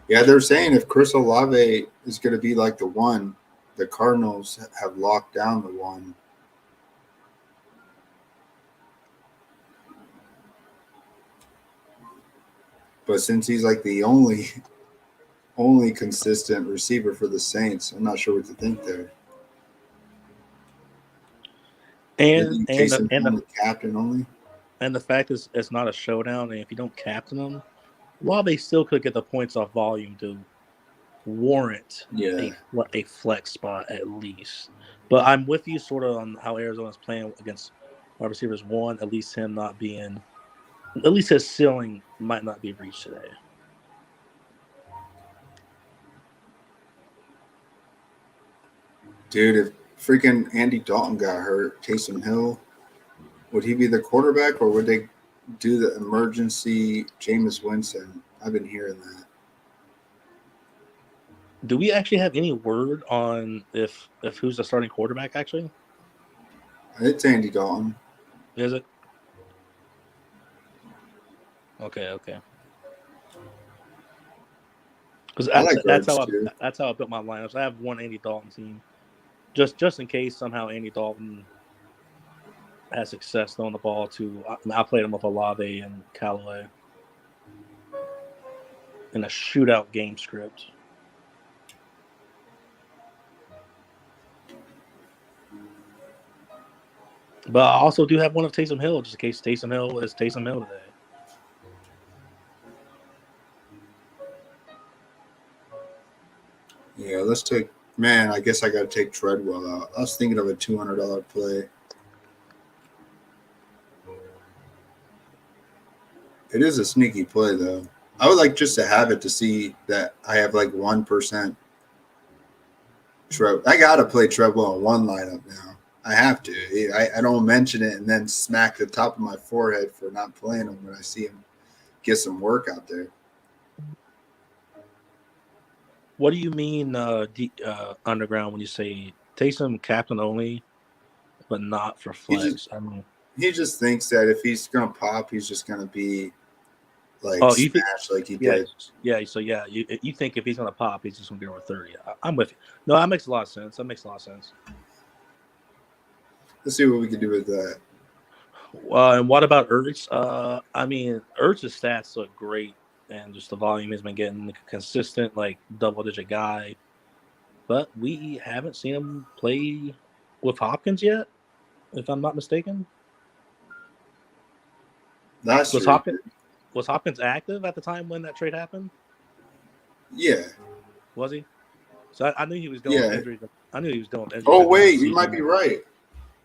[SPEAKER 1] Yeah, they're saying if Chris Olave is going to be like the one, the Cardinals have locked down the one. But since he's like the only consistent receiver for the Saints, I'm not sure what to think there.
[SPEAKER 2] And
[SPEAKER 1] Maybe
[SPEAKER 2] and the,
[SPEAKER 1] Taysom
[SPEAKER 2] and
[SPEAKER 1] Hill
[SPEAKER 2] the
[SPEAKER 1] the captain only.
[SPEAKER 2] and the fact is, it's not a showdown, and if you don't captain them, while they still could get the points off volume to warrant
[SPEAKER 1] Yeah.
[SPEAKER 2] a flex spot at least. But I'm with you sort of on how Arizona's playing against wide receivers. One, at least him not being, at least his ceiling might not be reached today.
[SPEAKER 1] Dude, if freaking Andy Dalton got hurt, Taysom Hill, would he be the quarterback or would they do the emergency Jameis Winston? I've been hearing that.
[SPEAKER 2] Do we actually have any word on if who's the starting quarterback? Actually,
[SPEAKER 1] It's Andy Dalton.
[SPEAKER 2] is it? Okay. Because
[SPEAKER 1] I like Ertz too.
[SPEAKER 2] that's how I built my lineups. I have one Andy Dalton team, just in case somehow Andy Dalton has success throwing the ball to. I played him with Olave and Callaway in a shootout game script. But I also do have one of Taysom Hill, just in case Taysom Hill is Taysom Hill today.
[SPEAKER 1] Yeah, let's take. Man, I guess I got to take Treadwell out. I was thinking of a $200 play. It is a sneaky play though. I would like just to have it to see that I have like 1%. I gotta play Treadwell in one lineup now. I have to. I don't mention it and then smack the top of my forehead for not playing him when I see him get some work out there.
[SPEAKER 2] What do you mean, Underground, when you say Taysom captain only, but not for
[SPEAKER 1] He just
[SPEAKER 2] flex? I mean,
[SPEAKER 1] he just thinks that if he's gonna pop, he's just gonna be like
[SPEAKER 2] oh, you think?
[SPEAKER 1] smashed like he
[SPEAKER 2] Yeah,
[SPEAKER 1] did.
[SPEAKER 2] yeah. So yeah, you think if he's gonna pop, he's just gonna get over 30. I'm with you. No, that makes a lot of sense.
[SPEAKER 1] Let's see what we can do with that.
[SPEAKER 2] And what about Ertz? I mean, Ertz's stats look great, and just the volume has been getting consistent, like double-digit guy. But we haven't seen him play with Hopkins yet, if I'm not mistaken.
[SPEAKER 1] Last
[SPEAKER 2] Was
[SPEAKER 1] year, he
[SPEAKER 2] Hopkins
[SPEAKER 1] did.
[SPEAKER 2] was Hopkins active at the time when that trade happened?
[SPEAKER 1] Yeah,
[SPEAKER 2] Was he? So I knew he was dealing with
[SPEAKER 1] yeah.
[SPEAKER 2] injuries. I knew he was dealing with injuries
[SPEAKER 1] Oh
[SPEAKER 2] at the end of the
[SPEAKER 1] wait, you might
[SPEAKER 2] season.
[SPEAKER 1] be right.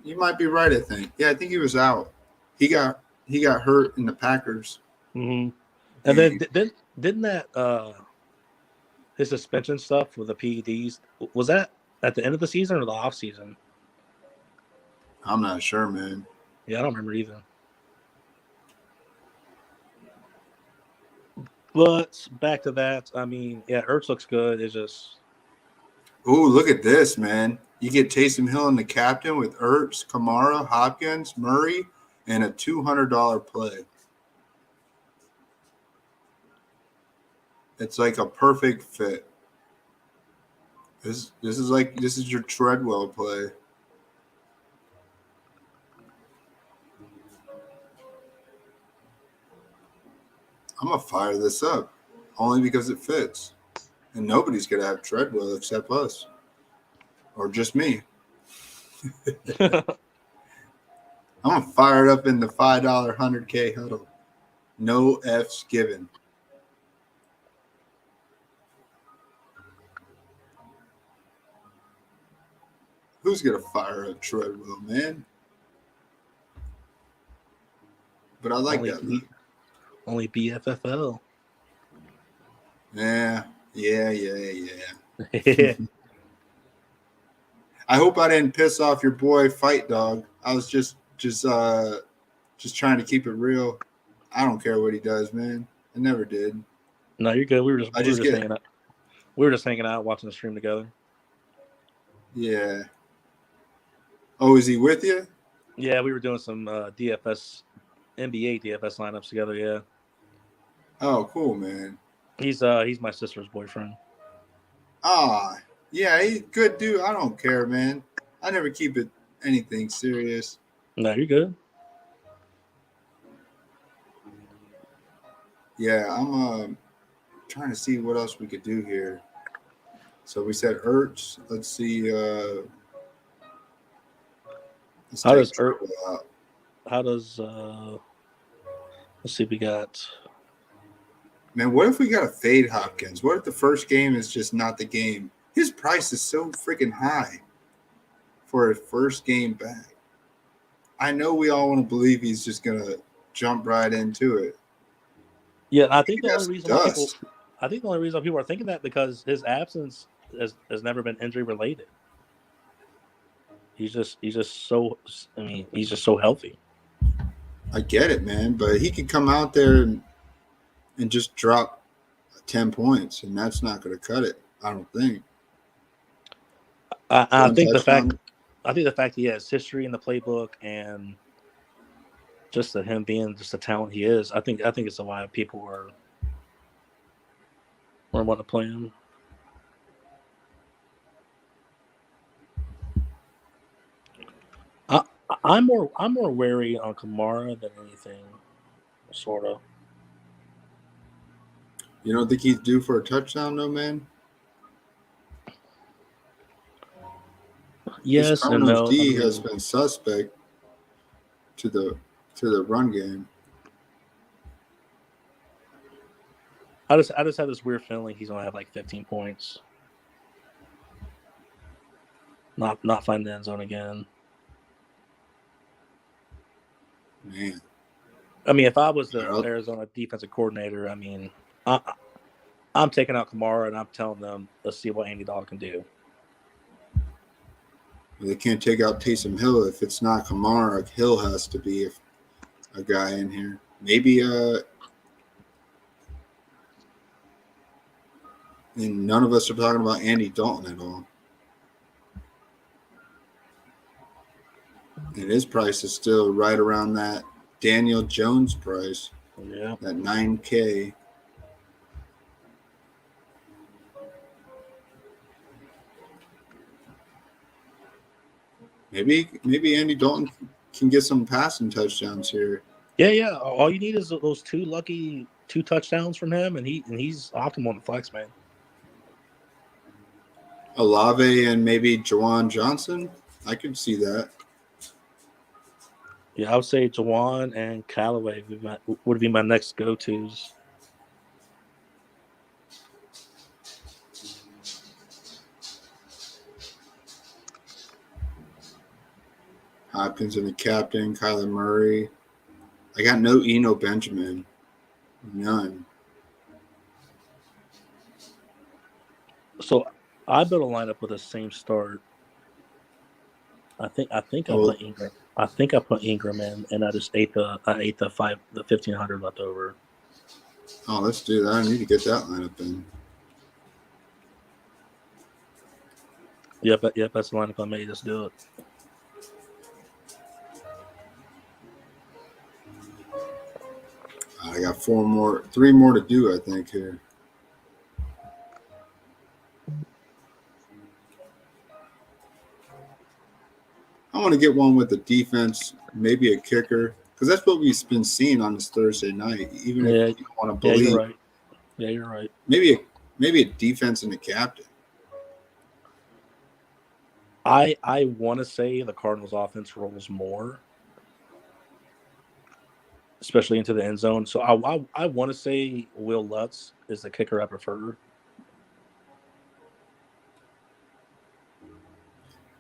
[SPEAKER 1] You might be right. I think. Yeah, I think he was out. He got hurt in the Packers
[SPEAKER 2] Mm-hmm. And then
[SPEAKER 1] game.
[SPEAKER 2] didn't that his suspension stuff with the PEDs, was that at the end of the season or the off season?
[SPEAKER 1] I'm not sure, man.
[SPEAKER 2] Yeah, I don't remember either. But back to that, I mean, yeah, Ertz looks good. It's just
[SPEAKER 1] Ooh, look at this, man. You get Taysom Hill in the captain with Ertz, Kamara, Hopkins, Murray, and a $200 play. It's like a perfect fit. This is your Treadwell play. I'm gonna fire this up only because it fits, and nobody's gonna have Treadwell except us, or just me. I'm gonna fire it up in the $5 100K huddle. No F's given. Who's gonna fire up Treadwell, man? But I like that look.
[SPEAKER 2] Only BFFL.
[SPEAKER 1] Yeah.
[SPEAKER 2] Yeah.
[SPEAKER 1] I hope I didn't piss off your boy Fight Dog. I was just trying to keep it real. I don't care what he does, man. I never did.
[SPEAKER 2] No, you're good. We were just hanging out. We were just hanging out, watching the stream together.
[SPEAKER 1] Yeah. Oh, is he with you?
[SPEAKER 2] Yeah, we were doing some DFS, NBA DFS lineups together. Yeah.
[SPEAKER 1] Oh, cool, man.
[SPEAKER 2] He's my sister's boyfriend.
[SPEAKER 1] Ah, yeah, he's good dude. I don't care, man. I never keep it anything serious.
[SPEAKER 2] No, you're good.
[SPEAKER 1] Yeah, I'm trying to see what else we could do here. So we said Ertz. Let's see.
[SPEAKER 2] How does let's see, we got.
[SPEAKER 1] Man, what if we got to fade Hopkins? What if the first game is just not the game? His price is so freaking high for a first game back. I know we all want to believe he's just going to jump right into it.
[SPEAKER 2] Yeah, I think the only reason why people are thinking that because his absence has never been injury related. He's just so healthy.
[SPEAKER 1] I get it, man, but he could come out there and just drop 10 points, and that's not going to cut it. I don't think.
[SPEAKER 2] I think the fact he has history in the playbook and just him being just the talent he is, I think it's why people were want to play him. I'm more wary on Kamara than anything, sort of.
[SPEAKER 1] You don't think he's due for a touchdown, though, man?
[SPEAKER 2] Yes and no.
[SPEAKER 1] D has been suspect to the run game.
[SPEAKER 2] I just have this weird feeling he's gonna have like 15 points. Not find the end zone again.
[SPEAKER 1] Man.
[SPEAKER 2] I mean, if I was the Arizona defensive coordinator, I mean, I'm taking out Kamara and I'm telling them, let's see what Andy Dalton can do.
[SPEAKER 1] They can't take out Taysom Hill. If it's not Kamara, Hill has to be a guy in here. Maybe and none of us are talking about Andy Dalton at all. And his price is still right around that Daniel Jones price.
[SPEAKER 2] Yeah.
[SPEAKER 1] That $9K. Maybe Andy Dalton can get some passing touchdowns here.
[SPEAKER 2] Yeah. All you need is those two lucky 2 touchdowns from him, and he's optimal on the flex, man.
[SPEAKER 1] Olave and maybe Juwan Johnson. I could see that.
[SPEAKER 2] Yeah, I would say Juwan and Callaway would be my next go-tos.
[SPEAKER 1] Hopkins and the captain, Kyler Murray. I got no Eno Benjamin. None.
[SPEAKER 2] So I built a lineup with the same start. I think I put Ingram. I think I put Ingram in, and I just ate the 1,500 left over.
[SPEAKER 1] Oh, let's do that. I need to get that lineup in.
[SPEAKER 2] Yep, that's the lineup I made. Let's do it.
[SPEAKER 1] I got 3 more to do, I think, here. I want to get one with the defense, maybe a kicker. because that's what we've been seeing on this Thursday night. Even if
[SPEAKER 2] Yeah,
[SPEAKER 1] you don't want to
[SPEAKER 2] yeah,
[SPEAKER 1] believe,
[SPEAKER 2] you're right. Yeah, you're right.
[SPEAKER 1] maybe a defense and a captain.
[SPEAKER 2] I want to say the Cardinals' offense rolls more, especially into the end zone. So I want to say Will Lutz is the kicker I prefer.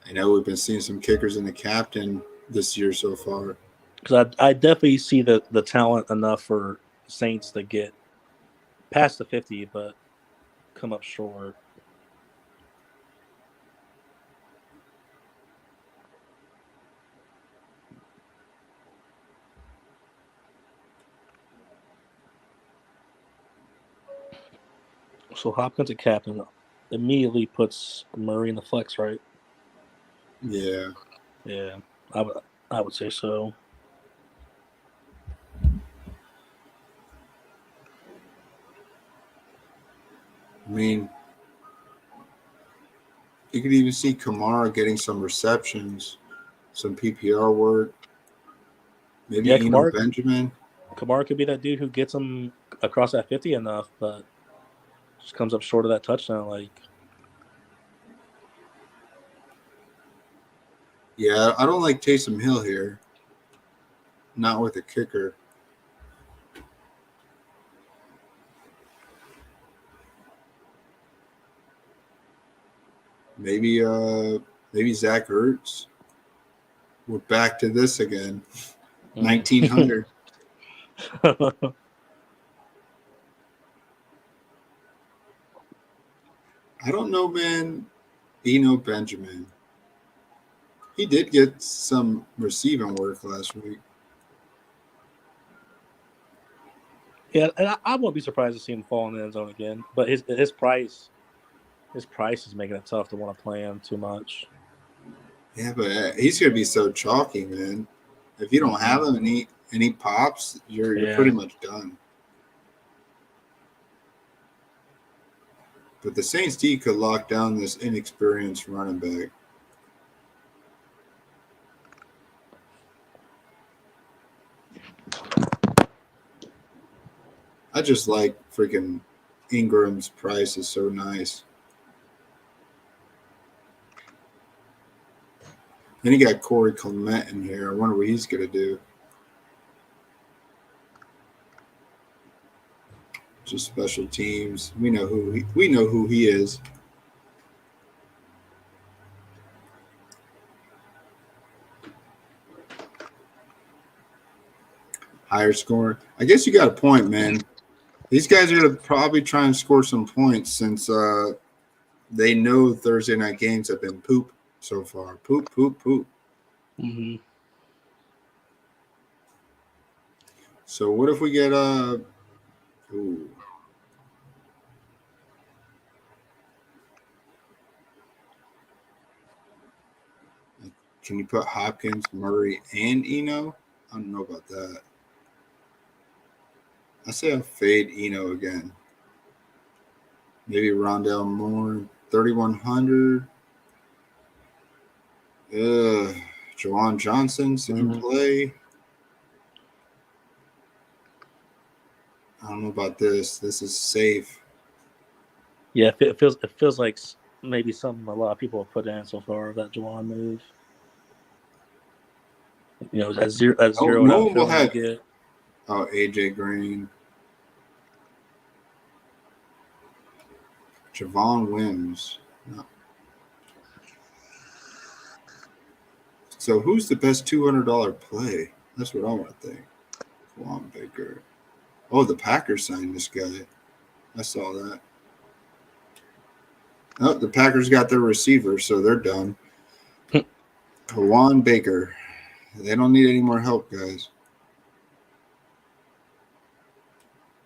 [SPEAKER 1] I know we've been seeing some kickers and the captain this year so far.
[SPEAKER 2] Because I definitely see the talent enough for Saints to get past the 50, but come up short. So Hopkins at captain immediately puts Murray in the flex, right?
[SPEAKER 1] Yeah.
[SPEAKER 2] Yeah, I would say so.
[SPEAKER 1] I mean, you could even see Kamara getting some receptions, some PPR work.
[SPEAKER 2] Yeah,
[SPEAKER 1] Maybe
[SPEAKER 2] Kamara
[SPEAKER 1] Benjamin.
[SPEAKER 2] could be that dude who gets him across that 50 enough, but just comes up short of that touchdown. Like,
[SPEAKER 1] Yeah, I don't like Taysom Hill here. Not with a kicker. Maybe Zach Ertz. We're back to this again. 1900. I don't know, man. Benjamin. He did get some receiving work last week.
[SPEAKER 2] Yeah, and I won't be surprised to see him fall in the end zone again. But his price is making it tough to want to play him too much.
[SPEAKER 1] Yeah, but he's gonna be so chalky, man. If you don't have him and he pops, you're pretty much done. But the Saints D could lock down this inexperienced running back. I just like freaking Ingram's price is so nice. Then you got Corey Clement in here. I wonder what he's gonna do. Just special teams. We know who he is. Higher score. I guess you got a point, man. These guys are gonna probably try and score some points since they know Thursday night games have been poop so far. Poop.
[SPEAKER 2] Mm-hmm.
[SPEAKER 1] So what if we get ooh. Can you put Hopkins, Murray, and Eno? I don't know about that. I say I'll fade Eno again. Maybe Rondell Moore, 3,100. Jawan Johnson's in play. I don't know about this. This is safe.
[SPEAKER 2] Yeah, it feels like maybe something a lot of people have put in so far, that Juwan move. You know, that zero
[SPEAKER 1] No
[SPEAKER 2] out
[SPEAKER 1] one will
[SPEAKER 2] film you
[SPEAKER 1] have.
[SPEAKER 2] get.
[SPEAKER 1] Oh, AJ Green. Javon Wims. No. So who's the best $200 play? That's what I want to think. Quan Baker. Oh, the Packers signed this guy. I saw that. Oh, the Packers got their receiver, so they're done. Juan Baker. They don't need any more help, guys.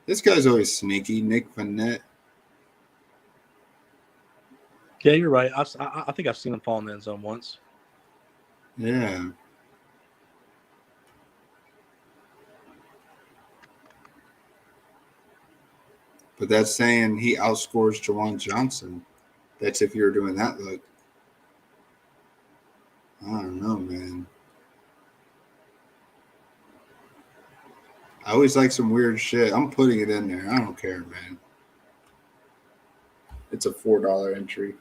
[SPEAKER 1] This guy's always sneaky. Nick Vanette.
[SPEAKER 2] Yeah, you're right. I think I've seen him fall in the end zone once.
[SPEAKER 1] Yeah. But that's saying he outscores Jawan Johnson. That's if you're doing that look. I don't know, man. I always like some weird shit. I'm putting it in there. I don't care, man. It's a $4 entry.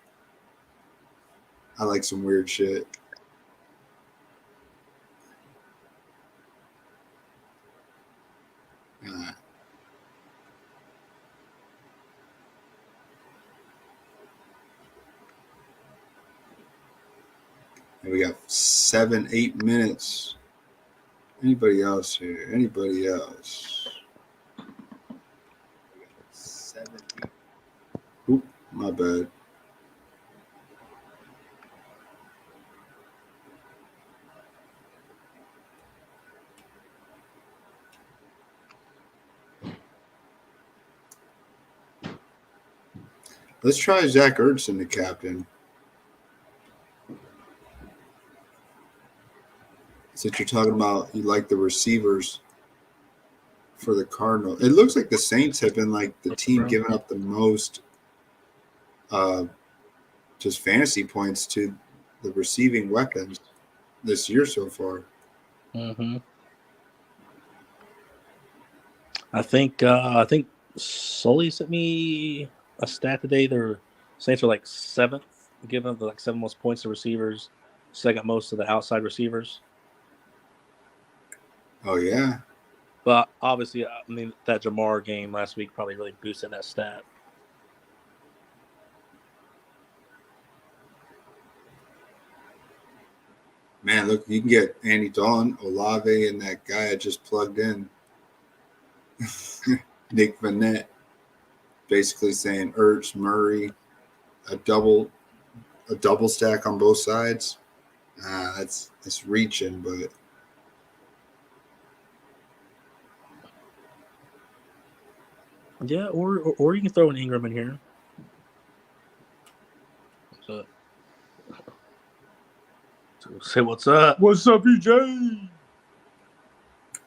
[SPEAKER 1] I like some weird shit. And we got 7-8 minutes. Anybody else here? Anybody else? 7, 8. Oop, my bad. Let's try Zach Ertz in the captain. Since you're talking about you like the receivers for the Cardinals. It looks like the Saints have been like the team giving up the most just fantasy points to the receiving weapons this year so far.
[SPEAKER 2] Mm-hmm. I think Sully sent me a stat today. Their Saints are like 7th, giving up the 7 most points to receivers, 2nd most to the outside receivers.
[SPEAKER 1] Oh yeah.
[SPEAKER 2] But obviously, I mean, that Jamar game last week probably really boosted that stat.
[SPEAKER 1] Man, look, you can get Andy Dalton, Olave, and that guy I just plugged in, Nick Vanette, basically saying Ertz, Murray, a double stack on both sides. That's reaching, but
[SPEAKER 2] yeah, or you can throw an Ingram in here. So say what's up?
[SPEAKER 3] What's up, EJ?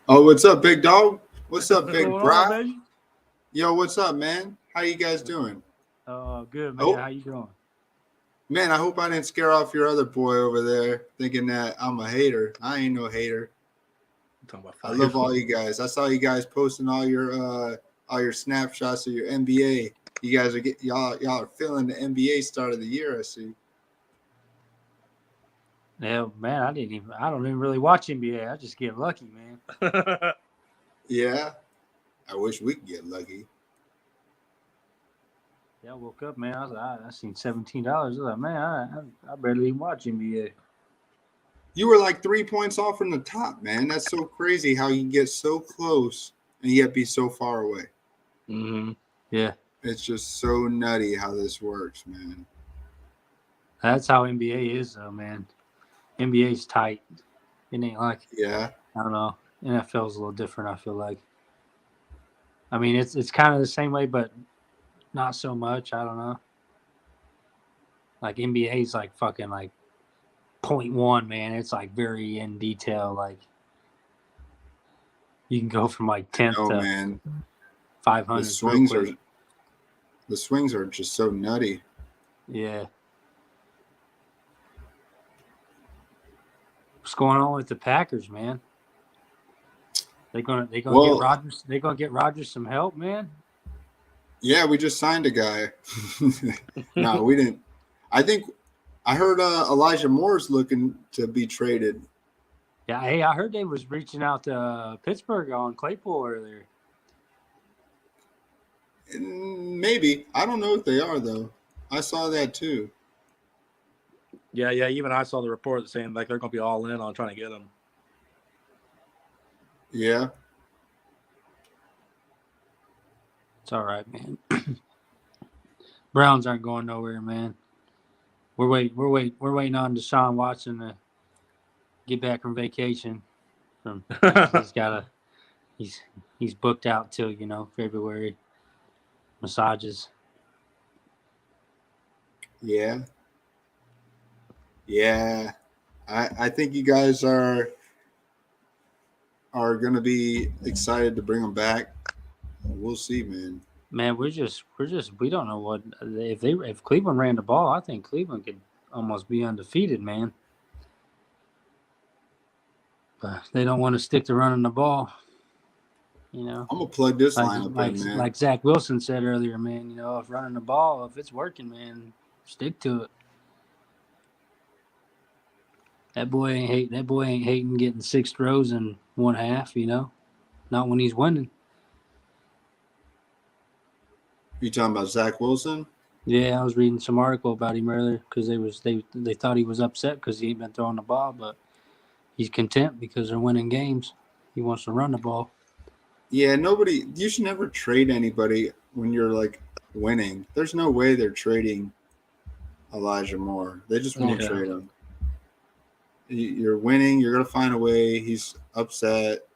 [SPEAKER 1] Oh, what's up, big dog? What's up, big bro?
[SPEAKER 3] Baby?
[SPEAKER 1] Yo, what's up, man? How you guys doing?
[SPEAKER 3] Good, man.
[SPEAKER 1] Oh.
[SPEAKER 3] How you doing?
[SPEAKER 1] Man, I hope I didn't scare off your other boy over there thinking that I'm a hater. I ain't no hater. I love all you guys. I saw you guys posting all your snapshots of your NBA. You guys are y'all are feeling the NBA start of the year, I see.
[SPEAKER 3] Yeah, man. I don't even really watch NBA. I just get lucky, man.
[SPEAKER 1] Yeah. I wish we could get lucky.
[SPEAKER 3] Yeah, I woke up, man. I seen $17. I was like, man, I barely even watch NBA.
[SPEAKER 1] You were like 3 points off from the top, man. That's so crazy how you get so close and yet be so far away.
[SPEAKER 2] Mm-hmm.
[SPEAKER 3] Yeah.
[SPEAKER 1] It's just so nutty how this works, man.
[SPEAKER 3] That's how NBA is, though, man. NBA's tight. It ain't like,
[SPEAKER 1] Yeah.
[SPEAKER 3] I don't know. NFL's a little different, I feel like. I mean, it's kind of the same way, but not so much. I don't know. Like NBA's like fucking like 0.1, man. It's like very in detail. Like you can go from like 10th to
[SPEAKER 1] man.
[SPEAKER 3] 500.
[SPEAKER 1] The swings are just so nutty.
[SPEAKER 3] Yeah. What's going on with the Packers, man? They gonna get Rodgers. They gonna get Rodgers some help, man.
[SPEAKER 1] Yeah, we just signed a guy. No, we didn't. I heard Elijah Moore's looking to be traded.
[SPEAKER 3] Yeah, hey, I heard they was reaching out to Pittsburgh on Claypool earlier.
[SPEAKER 1] Maybe. I don't know if they are, though. I saw that, too.
[SPEAKER 2] Yeah. Even I saw the report saying like they're going to be all in on trying to get him.
[SPEAKER 1] Yeah.
[SPEAKER 3] It's all right, man. Browns aren't going nowhere, man. We're waiting on Deshaun Watson to get back from vacation. He's booked out till February. Massages.
[SPEAKER 1] Yeah. I think you guys are going to be excited to bring him back. We'll see, man.
[SPEAKER 3] Man, we don't know what if Cleveland ran the ball. I think Cleveland could almost be undefeated, man. But they don't want to stick to running the ball. You know,
[SPEAKER 1] I'm gonna plug this lineup
[SPEAKER 3] like
[SPEAKER 1] in, man.
[SPEAKER 3] like Zach Wilson said earlier, man. You know, if running the ball, if it's working, man, stick to it. That boy ain't hating getting 6 throws in 1/2. You know, not when he's winning.
[SPEAKER 1] You talking about Zach Wilson?
[SPEAKER 3] Yeah, I was reading some article about him earlier because they thought he was upset because he ain't been throwing the ball, but he's content because they're winning games. He wants to run the ball.
[SPEAKER 1] Yeah, nobody. You should never trade anybody when you're like winning. There's no way they're trading Elijah Moore. They just won't
[SPEAKER 2] Yeah.
[SPEAKER 1] trade him. You're winning. You're gonna find a way. He's upset.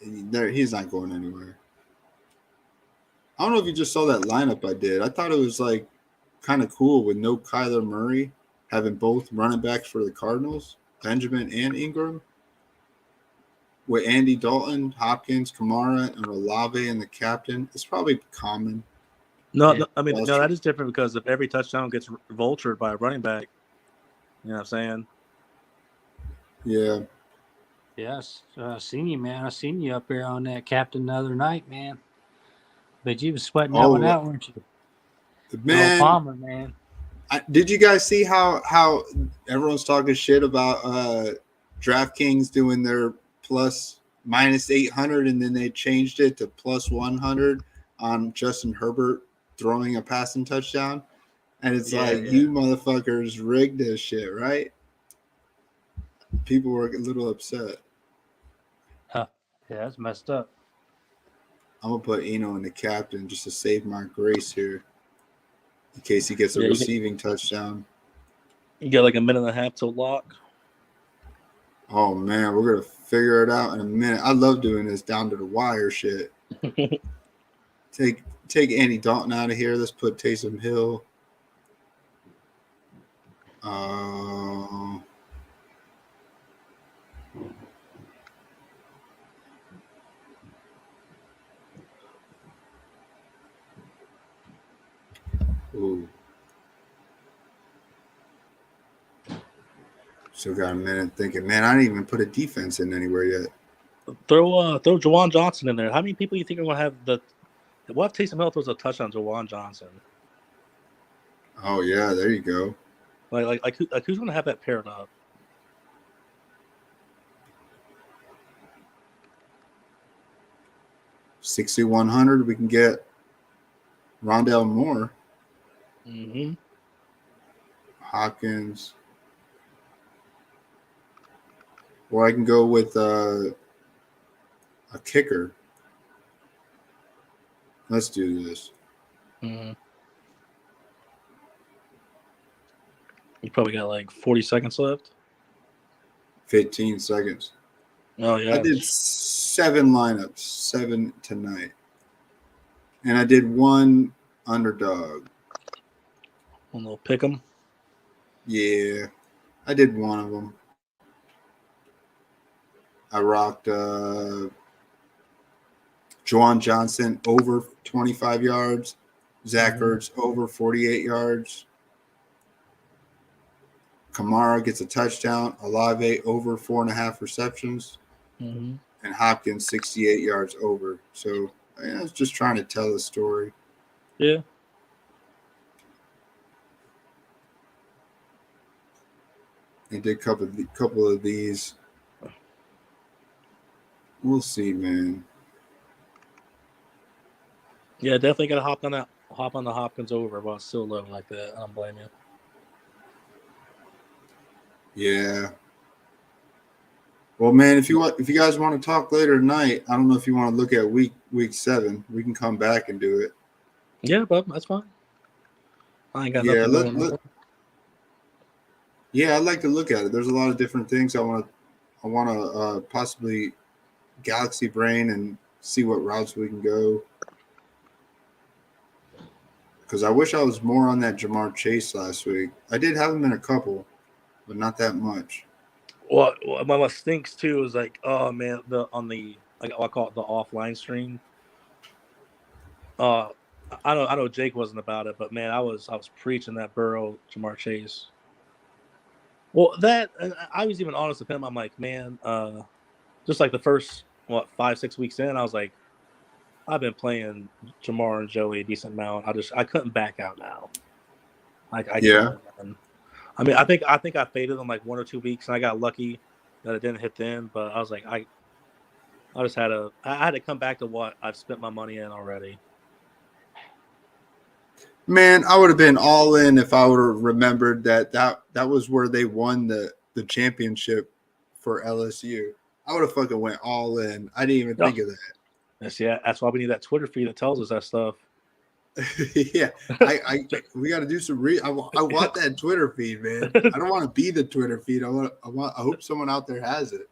[SPEAKER 1] He's not going anywhere. I don't know if you just saw that lineup I did. I thought it was like kind of cool with no Kyler Murray, having both running backs for the Cardinals, Benjamin and Ingram, with Andy Dalton, Hopkins, Kamara, and Olave and the captain. It's probably common.
[SPEAKER 2] No, I mean, no, that is different because if every touchdown gets vultured by a running back, you know what I'm saying?
[SPEAKER 1] Yeah.
[SPEAKER 3] Yes, I seen you, man. I seen you up there on that captain the other night, man. But you was sweating that one out, weren't you?
[SPEAKER 1] Man,
[SPEAKER 3] Palmer, man.
[SPEAKER 1] Did you guys see how everyone's talking shit about DraftKings doing their minus 800 and then they changed it to plus 100 on Justin Herbert throwing a passing touchdown? And it's you motherfuckers rigged this shit, right? People were a little upset.
[SPEAKER 3] Huh. Yeah, that's messed up.
[SPEAKER 1] I'm going to put Eno in the captain just to save my grace here in case he gets a receiving touchdown.
[SPEAKER 2] You got like a minute and a half till lock.
[SPEAKER 1] Oh, man, we're going to figure it out in a minute. I love doing this down to the wire shit. Take Andy Dalton out of here. Let's put Taysom Hill. Ooh. Still got a minute thinking, man, I didn't even put a defense in anywhere yet.
[SPEAKER 2] Throw Jawan Johnson in there. How many people you think are going to have what if Taysom Hill throws a touchdown to Jawan Johnson?
[SPEAKER 1] Oh, yeah, there you go.
[SPEAKER 2] Like who's going to have that paired up?
[SPEAKER 1] $6,100, we can get Rondale Moore.
[SPEAKER 2] Mm-hmm.
[SPEAKER 1] Hopkins. Or I can go with a kicker. Let's do this.
[SPEAKER 2] Mm-hmm. You probably got like 40 seconds left.
[SPEAKER 1] 15 seconds.
[SPEAKER 2] Oh, yeah.
[SPEAKER 1] I did 7 lineups, 7 tonight. And I did 1 underdog.
[SPEAKER 2] One little pick 'em.
[SPEAKER 1] Yeah, I did 1 of them. I rocked Juwan Johnson over 25 yards. Zach Ertz over 48 yards. Kamara gets a touchdown. Olave over 4.5 receptions.
[SPEAKER 2] Mm-hmm.
[SPEAKER 1] And Hopkins 68 yards over. So I was just trying to tell a story.
[SPEAKER 2] Yeah.
[SPEAKER 1] I did a couple of these. We'll see, man.
[SPEAKER 2] Yeah, definitely got to hop on the Hopkins over while it's still low like that. I don't blame you.
[SPEAKER 1] Yeah. Well, man, if you guys want to talk later tonight, I don't know if you want to look at week 7. We can come back and do it.
[SPEAKER 2] Yeah, bub, that's fine. I ain't got nothing going on.
[SPEAKER 1] Yeah, I'd like to look at it. There's a lot of different things I want to possibly galaxy brain and see what routes we can go. Because I wish I was more on that Jamar Chase last week. I did have him in a couple, but not that much.
[SPEAKER 2] What stinks too is like, oh man, I call it the offline stream. I know Jake wasn't about it, but man, I was preaching that Burrow Jamar Chase. Well, that I was even honest with him. I'm like, man, just like the first 5-6 weeks in, I was like, I've been playing Jamar and Joey a decent amount. I couldn't back out now. Like I couldn't. I mean, I think I faded them like 1 or 2 weeks, and I got lucky that it didn't hit then. But I was like, I had to come back to what I've spent my money in already.
[SPEAKER 1] Man, I would have been all in if I would have remembered that was where they won the championship for LSU. I would have fucking went all in. I didn't even think of that.
[SPEAKER 2] Yeah, that's why we need that Twitter feed that tells us that stuff.
[SPEAKER 1] Yeah, we got to do some. I want that Twitter feed, man. I don't want to be the Twitter feed. I hope someone out there has it.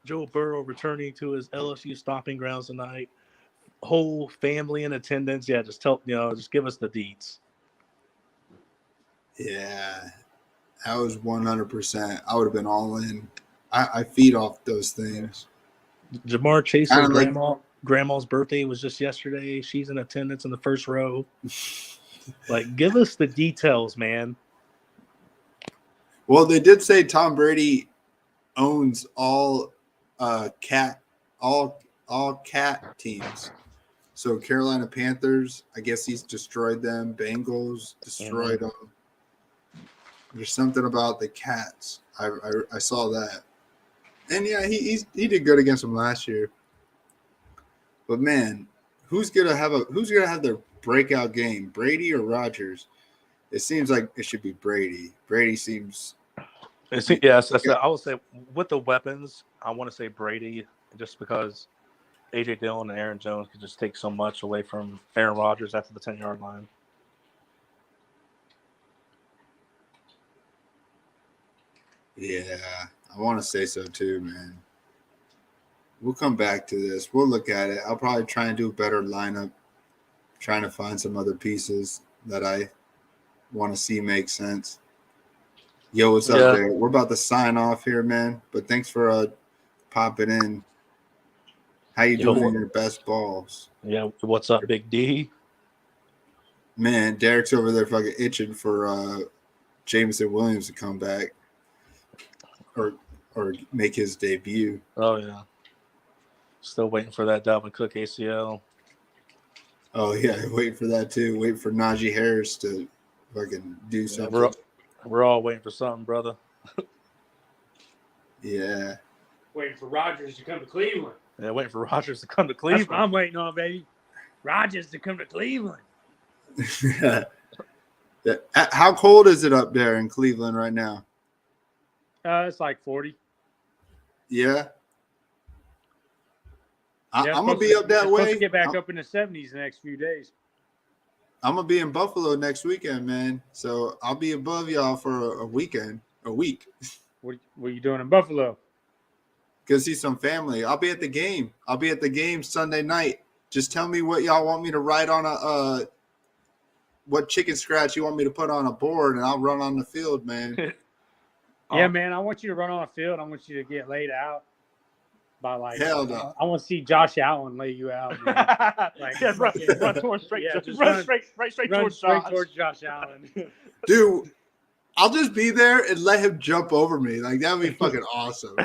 [SPEAKER 2] Joe Burrow returning to his LSU stomping grounds tonight. Whole family in attendance. Yeah, just give us the deets.
[SPEAKER 1] Yeah, that was 100%. I would have been all in. I feed off those things.
[SPEAKER 2] Jamar Chase's grandma's birthday was just yesterday. She's in attendance in the first row. Like, give us the details, man.
[SPEAKER 1] Well, they did say Tom Brady owns all cat teams. So Carolina Panthers, I guess he's destroyed them. Bengals destroyed them. There's something about the cats. I saw that, and yeah, he did good against them last year. But man, who's gonna have their breakout game, Brady or Rodgers? It seems like it should be Brady. Brady seems.
[SPEAKER 2] Yes, I would say with the weapons, I want to say Brady, just because A.J. Dillon and Aaron Jones could just take so much away from Aaron Rodgers after the 10-yard line.
[SPEAKER 1] Yeah, I want to say so too, man. We'll come back to this. We'll look at it. I'll probably try and do a better lineup, trying to find some other pieces that I want to see make sense. Yo, what's up there? We're about to sign off here, man. But thanks for popping in. How you doing in your best balls?
[SPEAKER 2] Yeah, what's up, Big D?
[SPEAKER 1] Man, Derek's over there fucking itching for Jameson Williams to come back or make his debut.
[SPEAKER 2] Oh yeah, still waiting for that Dalvin Cook ACL.
[SPEAKER 1] Oh yeah, waiting for that too. Waiting for Najee Harris to fucking do something.
[SPEAKER 2] We're all waiting for something, brother.
[SPEAKER 1] Yeah.
[SPEAKER 3] Waiting for Rodgers to come to Cleveland.
[SPEAKER 2] Yeah, waiting for Rodgers to come to Cleveland.
[SPEAKER 3] That's what I'm waiting on, baby. Rodgers to come to Cleveland.
[SPEAKER 1] How cold is it up there in Cleveland right now?
[SPEAKER 3] It's like 40.
[SPEAKER 1] Yeah. I'm going to be up that way.
[SPEAKER 3] Supposed to get back up in the 70s the next few days.
[SPEAKER 1] I'm going to be in Buffalo next weekend, man. So I'll be above y'all for a week.
[SPEAKER 3] What are you doing in Buffalo?
[SPEAKER 1] Go see some family. I'll be at the game. Sunday night. Just tell me what y'all want me to write on what chicken scratch you want me to put on a board, and I'll run on the field, man.
[SPEAKER 3] Yeah, man. I want you to run on a field. I want you to get laid out by
[SPEAKER 1] hell no.
[SPEAKER 3] I want to see Josh Allen lay you out. Man.
[SPEAKER 2] Run towards straight towards
[SPEAKER 3] Josh Allen.
[SPEAKER 1] Dude, I'll just be there and let him jump over me. Like that would be fucking awesome.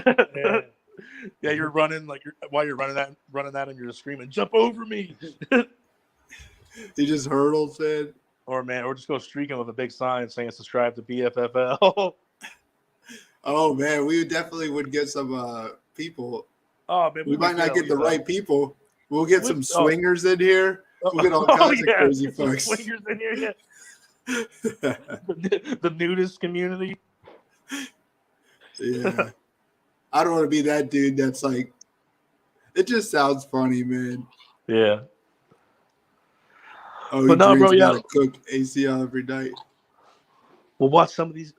[SPEAKER 2] Yeah, you're running while you're running that, and you're just screaming, "Jump over me!"
[SPEAKER 1] He just hurdles it.
[SPEAKER 2] Or just go streaking with a big sign saying "Subscribe to BFFL."
[SPEAKER 1] Oh man, we definitely would get some people.
[SPEAKER 2] Oh man,
[SPEAKER 1] we might not get the right people. We'll get some swingers in here. We'll get all kinds of crazy folks.
[SPEAKER 2] Swingers in here, yeah. the nudist community.
[SPEAKER 1] Yeah. I don't want to be that dude that's like, it just sounds funny, man.
[SPEAKER 2] Yeah.
[SPEAKER 1] Oh, but no, bro, yeah. Cook ACL every night.
[SPEAKER 2] We'll watch some of these.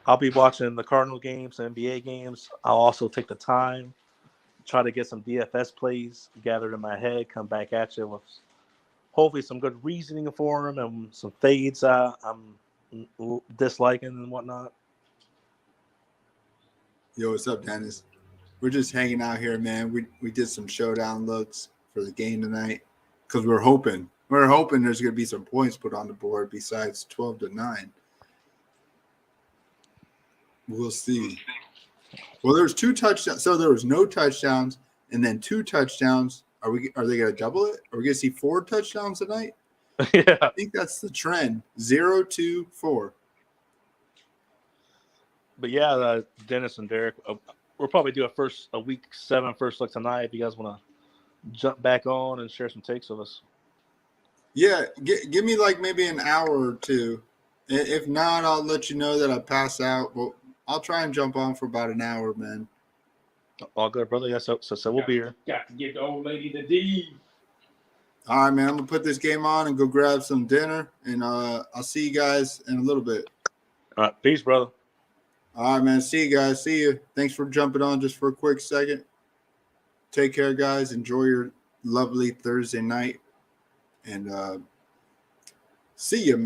[SPEAKER 2] I'll be watching the Cardinal games, NBA games. I'll also take the time, try to get some DFS plays gathered in my head, come back at you with hopefully some good reasoning for them and some fades I'm disliking and whatnot.
[SPEAKER 1] Yo, what's up, Dennis? We're just hanging out here, man. We did some showdown looks for the game tonight because we're hoping there's going to be some points put on the board besides 12-9. We'll see. Well, there's 2 touchdowns. So there was no touchdowns and then 2 touchdowns. Are they going to double it? Are we going to see 4 touchdowns tonight?
[SPEAKER 2] Yeah.
[SPEAKER 1] I think that's the trend. 0, 2, 4.
[SPEAKER 2] But yeah, Dennis and Derek, we'll probably do a week 7 first look tonight if you guys want to jump back on and share some takes with us.
[SPEAKER 1] Yeah, give me like maybe an hour or 2. If not, I'll let you know that I pass out. Well, I'll try and jump on for about an hour, man.
[SPEAKER 2] All good, brother. Yeah, so we'll be here.
[SPEAKER 4] Got to give the old lady the D.
[SPEAKER 1] All right, man. I'm gonna put this game on and go grab some dinner, and I'll see you guys in a little bit.
[SPEAKER 2] All right, peace, brother.
[SPEAKER 1] All right, man. See you guys. See you. Thanks for jumping on just for a quick second. Take care, guys. Enjoy your lovely Thursday night, and see you, man.